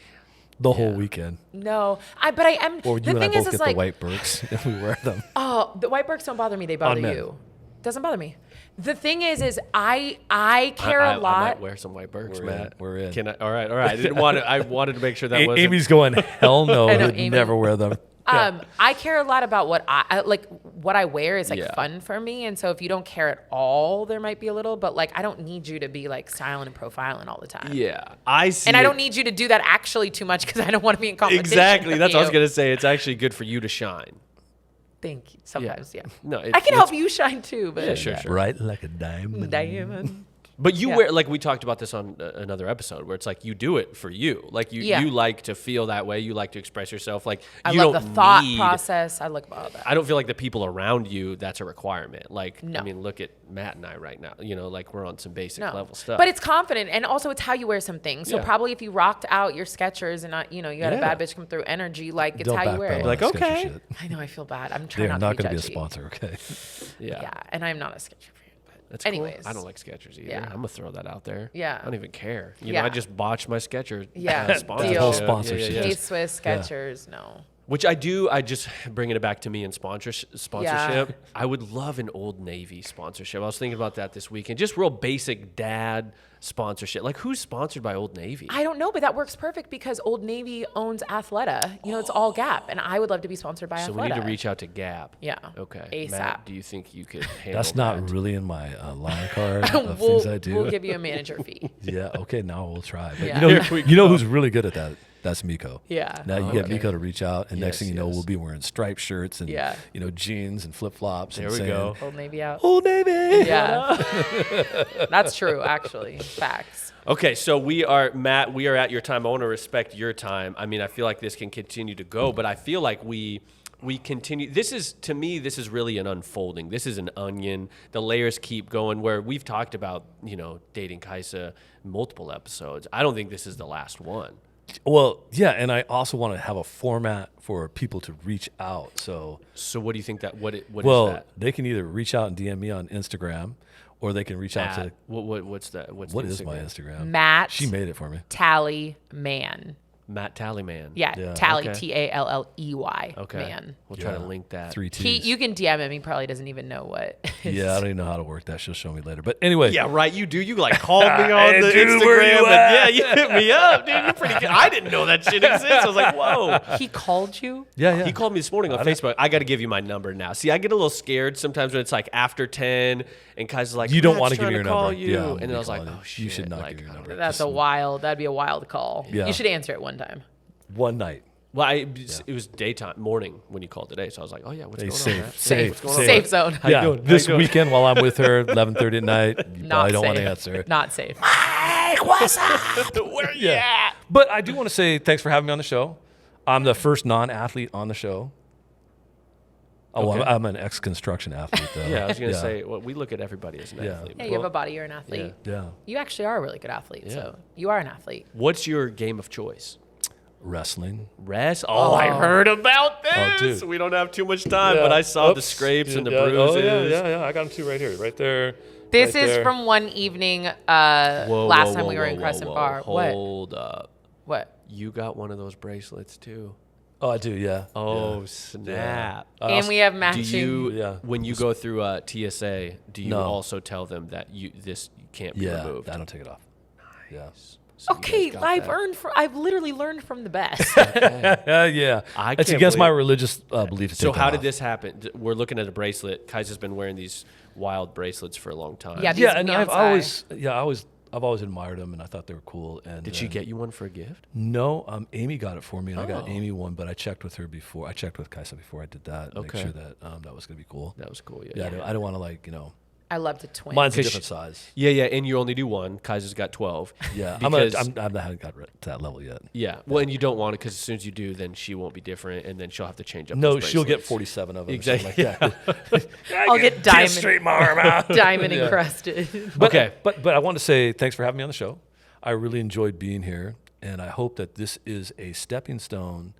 the whole weekend. No, but I am. Or you the and I thing both is get like, the white Birks and we wear them. oh, the white Birks don't bother me. They bother men. you. Doesn't bother me. The thing is I care a I lot. might wear some white Birks, We're in. Matt. We're in. Can I? All right. I didn't want to. I wanted to make sure that wasn't. Amy's going, hell no, I know, I'd Amy. never wear them. I care a lot about what I like. What I wear is like Yeah. fun for me, and so if you don't care at all, there might be a little. But like, I don't need you to be like styling and profiling all the time. Yeah, I see. And I it- don't need you to do that actually too much because I don't want to be in competition. Exactly. with That's what I was you. gonna say. It's actually good for you to shine. Thank you. Sometimes, yeah. No, I can help you shine too, but Yeah, sure. Bright like a diamond. Diamond. But you Yeah. wear like we talked about this on another episode where it's like you do it for you. Like you like to feel that way. You like to express yourself. Like I you love don't the thought need, process. I look about that. I don't feel like the people around you that's a requirement. Like No. I mean, look at Matt and I right now. You know, like we're on some basic No. level stuff. But it's confident, and also it's how you wear some things. So Yeah. probably if you rocked out your Skechers and not, you had a Yeah. bad bitch come through energy, like it's Don't how you wear backpedal it. on Like, Skechers okay. shit. I know I feel bad. I'm They're trying not not to going to be be a judgy. sponsor, okay? Yeah, and I'm not a Skechers fan. But That's anyways, cool. I don't like Skechers either. Yeah. I'm gonna throw that out there. Yeah. I don't even care. You Yeah. know, I just botched my Skechers. Yeah. sponsorship. Deal. Whole sponsorship. Yeah. K-Swiss, Skechers, no. Which I do. I just bringing it back to me in sponsorship. I would love an Old Navy sponsorship. I was thinking about that this weekend. Just real basic dad sponsorship. Like who's sponsored by Old Navy? I don't know, but that works perfect because Old Navy owns Athleta. It's all Gap, and I would love to be sponsored by so Athleta. we need to reach out to Gap. Yeah. Okay. ASAP. Matt, do you think you could handle That's not that? really in my line card of things I do. We'll give you a manager fee. Yeah, okay, now we'll try. But Yeah. you know who's really good at that? That's Miko. Yeah. Now you get Okay. Miko to reach out, and next Yes, thing you know, yes. we'll be wearing striped shirts and Yeah. jeans and flip flops. There and we saying, go. Old Navy out. Old Navy. Yeah. That's true, actually. Facts. Okay, so we are at your time. I want to respect your time. I mean, I feel like this can continue to go, but I feel like we continue. To me, this is really an unfolding. This is an onion. The layers keep going where we've talked about, dating Kaisa multiple episodes. I don't think this is the last one. Well, yeah, and I also want to have a format for people to reach out. So what do you think what is that? they can either reach out and DM me on Instagram, or they can reach out to. What's that? What is my Instagram? Matt She made it for me. Tally Man. Matt Tallyman. Yeah, Yeah. Tally, Okay. T-A-L-L-E-Y, Okay. man. We'll try to link that. 3 T's. You can DM him. He probably doesn't even know what. Yeah, I don't even know how to work that. She'll show me later. But anyway. Yeah, right. You do. You like called me on Hey, the dude, where Instagram. you And, at? you hit me up, dude. You're pretty good. I didn't know that shit exists. I was like, whoa. He called you? Yeah. He called me this morning on Facebook. I got to give you my number now. See, I get a little scared sometimes when it's like after 10 and Kai's like, You don't "Matt's want to give trying me your call number. You. Yeah, I'm and then I was like, calling oh, you. shit. You should not like, give your number. That'd be a wild call. Yeah. You should answer it one time. One night. Well, it was morning when you called today. So I was like, oh, yeah, what's Hey, going safe, on, Matt? safe, What's going on, Safe Matt? zone. How you Yeah, doing? How this you doing? weekend while I'm with her, 11:30 at night, you Not probably don't safe. want to answer. Not safe. Where you at? But I do want to say thanks for having me on the show. I'm the first non-athlete on the show. Oh, Okay. I'm an ex-construction athlete, though. Yeah, I was going to say, well, we look at everybody as an Yeah. athlete. Yeah, you have a body. You're an athlete. Yeah. You actually are a really good athlete. Yeah. So you are an athlete. What's your game of choice? Wrestling. Rest? Oh, I heard about Oh, this. dude. We don't have too much time, but I saw the Oops. scrapes and the Yeah. bruises. Oh, yeah. I got them too right here. Right there. This right is there. from one evening Whoa, last whoa, time whoa, we were in whoa, Crescent whoa. Bar. Hold up. What? You got one of those bracelets too. Oh, I do, yeah. Oh, Yeah. snap. And we have Do matching. you, when you go through TSA, do you No. also tell them that you can't be Yeah, removed? I don't take it off. Yeah. So you Okay, guys got that. I've literally learned from the best. Yeah. I It's can't against my believe- religious belief to So take how that did off. this happen? We're looking at a bracelet. Kaisa's been wearing these wild bracelets for a long time. Yeah, Yeah, and Beyonce. I've always admired them, and I thought they were cool. And Did she get you one for a gift? No, Amy got it for me, and I got Oh. Amy one, but I checked with her before. I checked with Kaisa before I did that. Okay. Make sure that that was gonna be cool. That was cool. Yeah, I don't want to I love to twin. Mine's a 'Cause different size. Yeah, and you only do one. Kaisa's got 12. Yeah, because I haven't got to that level yet. yeah. Well, and you don't want it because as soon as you do, then she won't be different, and then she'll have to change up. No, those she'll get bracelets. 47 of them. Exactly. Like that. I'll get diamond, Straight my arm out. diamond Yeah. encrusted. But, Okay. but I want to say thanks for having me on the show. I really enjoyed being here, and I hope that this is a stepping stone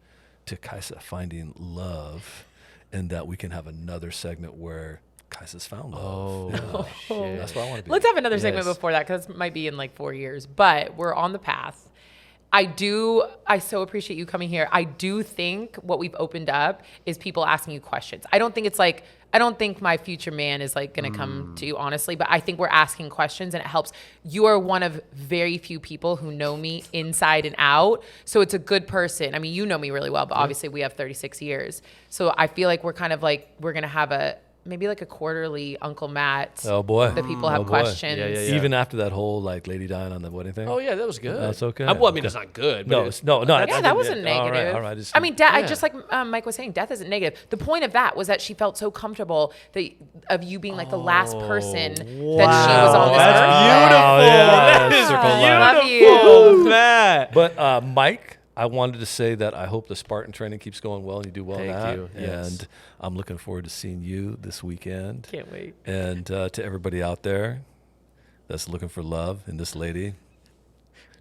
to Kaisa finding love, and that we can have another segment where Kaisa's found love. Oh, shit. That's what I want to be. Let's have another segment Yes. before that because it might be in like 4 years, but we're on the path. I so appreciate you coming here. I do think what we've opened up is people asking you questions. I don't think my future man is like going to come to you, honestly, but I think we're asking questions and it helps. You are one of very few people who know me inside and out. So it's a good person. I mean, you know me really well, but obviously we have 36 years. So I feel like we're kind of like, we're going to have maybe like a quarterly Uncle Matt. Oh boy. The people Oh, have boy. questions. Yeah. Even after that whole like lady dying on the wedding thing. Oh yeah, that was good. That's okay. Well, I mean, it's not good. But No, it's- no. Yeah, that wasn't negative. All right. I mean, I Yeah. just like Mike was saying, death isn't negative. The point of that was that she felt so comfortable of you being like the last person that she was on this That's earth. beautiful. Yeah, That is circle I love beautiful, you. Matt. But Mike, I wanted to say that I hope the Spartan training keeps going well and you do well in Thank that. you, yes. And I'm looking forward to seeing you this weekend. Can't wait. And to everybody out there that's looking for love in this lady,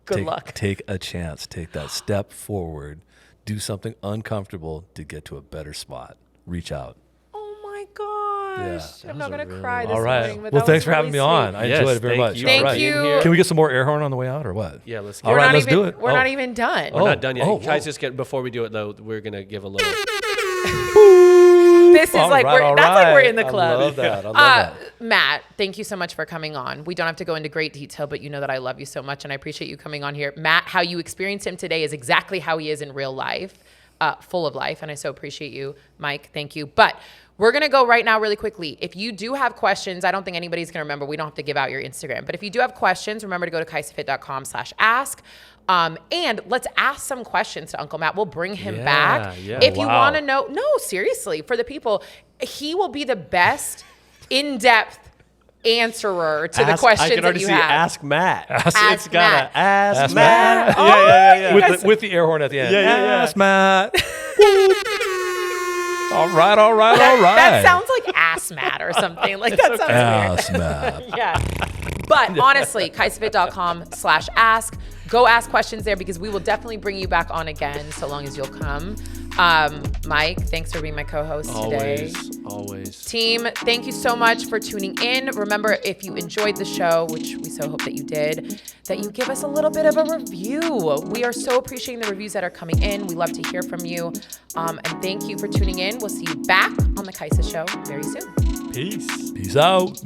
Good luck. Take a chance. Take that step forward. Do something uncomfortable to get to a better spot. Reach out. Oh my gosh. Yeah. I'm not That was going to a cry really- this All right. morning. But Well, that thanks was for having me really on. sweet. I Yes, enjoyed it very thank much. you Thank All right. you. Can we get some more air horn on the way out or what? Yeah, let's All get right, not let's even, do it. We're Oh. not even done. We're not done yet. Oh, Can I just get before we do it though? We're gonna give a little. This is All like right, that's like we're in the I club. love that. I love that. Matt, thank you so much for coming on. We don't have to go into great detail, but you know that I love you so much and I appreciate you coming on here. Matt, how you experience him today is exactly how he is in real life, full of life, and I so appreciate you, Mike. Thank you. But we're going to go right now really quickly. If you do have questions, I don't think anybody's going to remember. We don't have to give out your Instagram. But if you do have questions, remember to go to KaisaFit.com/ask. And let's ask some questions to Uncle Matt. We'll bring him Yeah, back. yeah. If you Wow. want to know, no, seriously, for the people, he will be the best in-depth answerer to the I questions can already that you see. have. Ask Matt. Ask It's gotta Matt. ask Matt. Matt. Oh, Yeah. you guys- With the air horn at the end. Yeah, yeah, yeah. Ask Matt. All right. That sounds like ass Matt or something. Like that sounds weird. Ask Matt. Yeah. But honestly, KaisaFit.com/ask. go ask questions there because we will definitely bring you back on again so long as you'll come. Mike, thanks for being my co-host today. Always. Team, thank you so much for tuning in. Remember, if you enjoyed the show, which we so hope that you did, that you give us a little bit of a review. We are so appreciating the reviews that are coming in. We love to hear from you. And thank you for tuning in. We'll see you back on the Kaisa Show very soon. Peace. Peace out.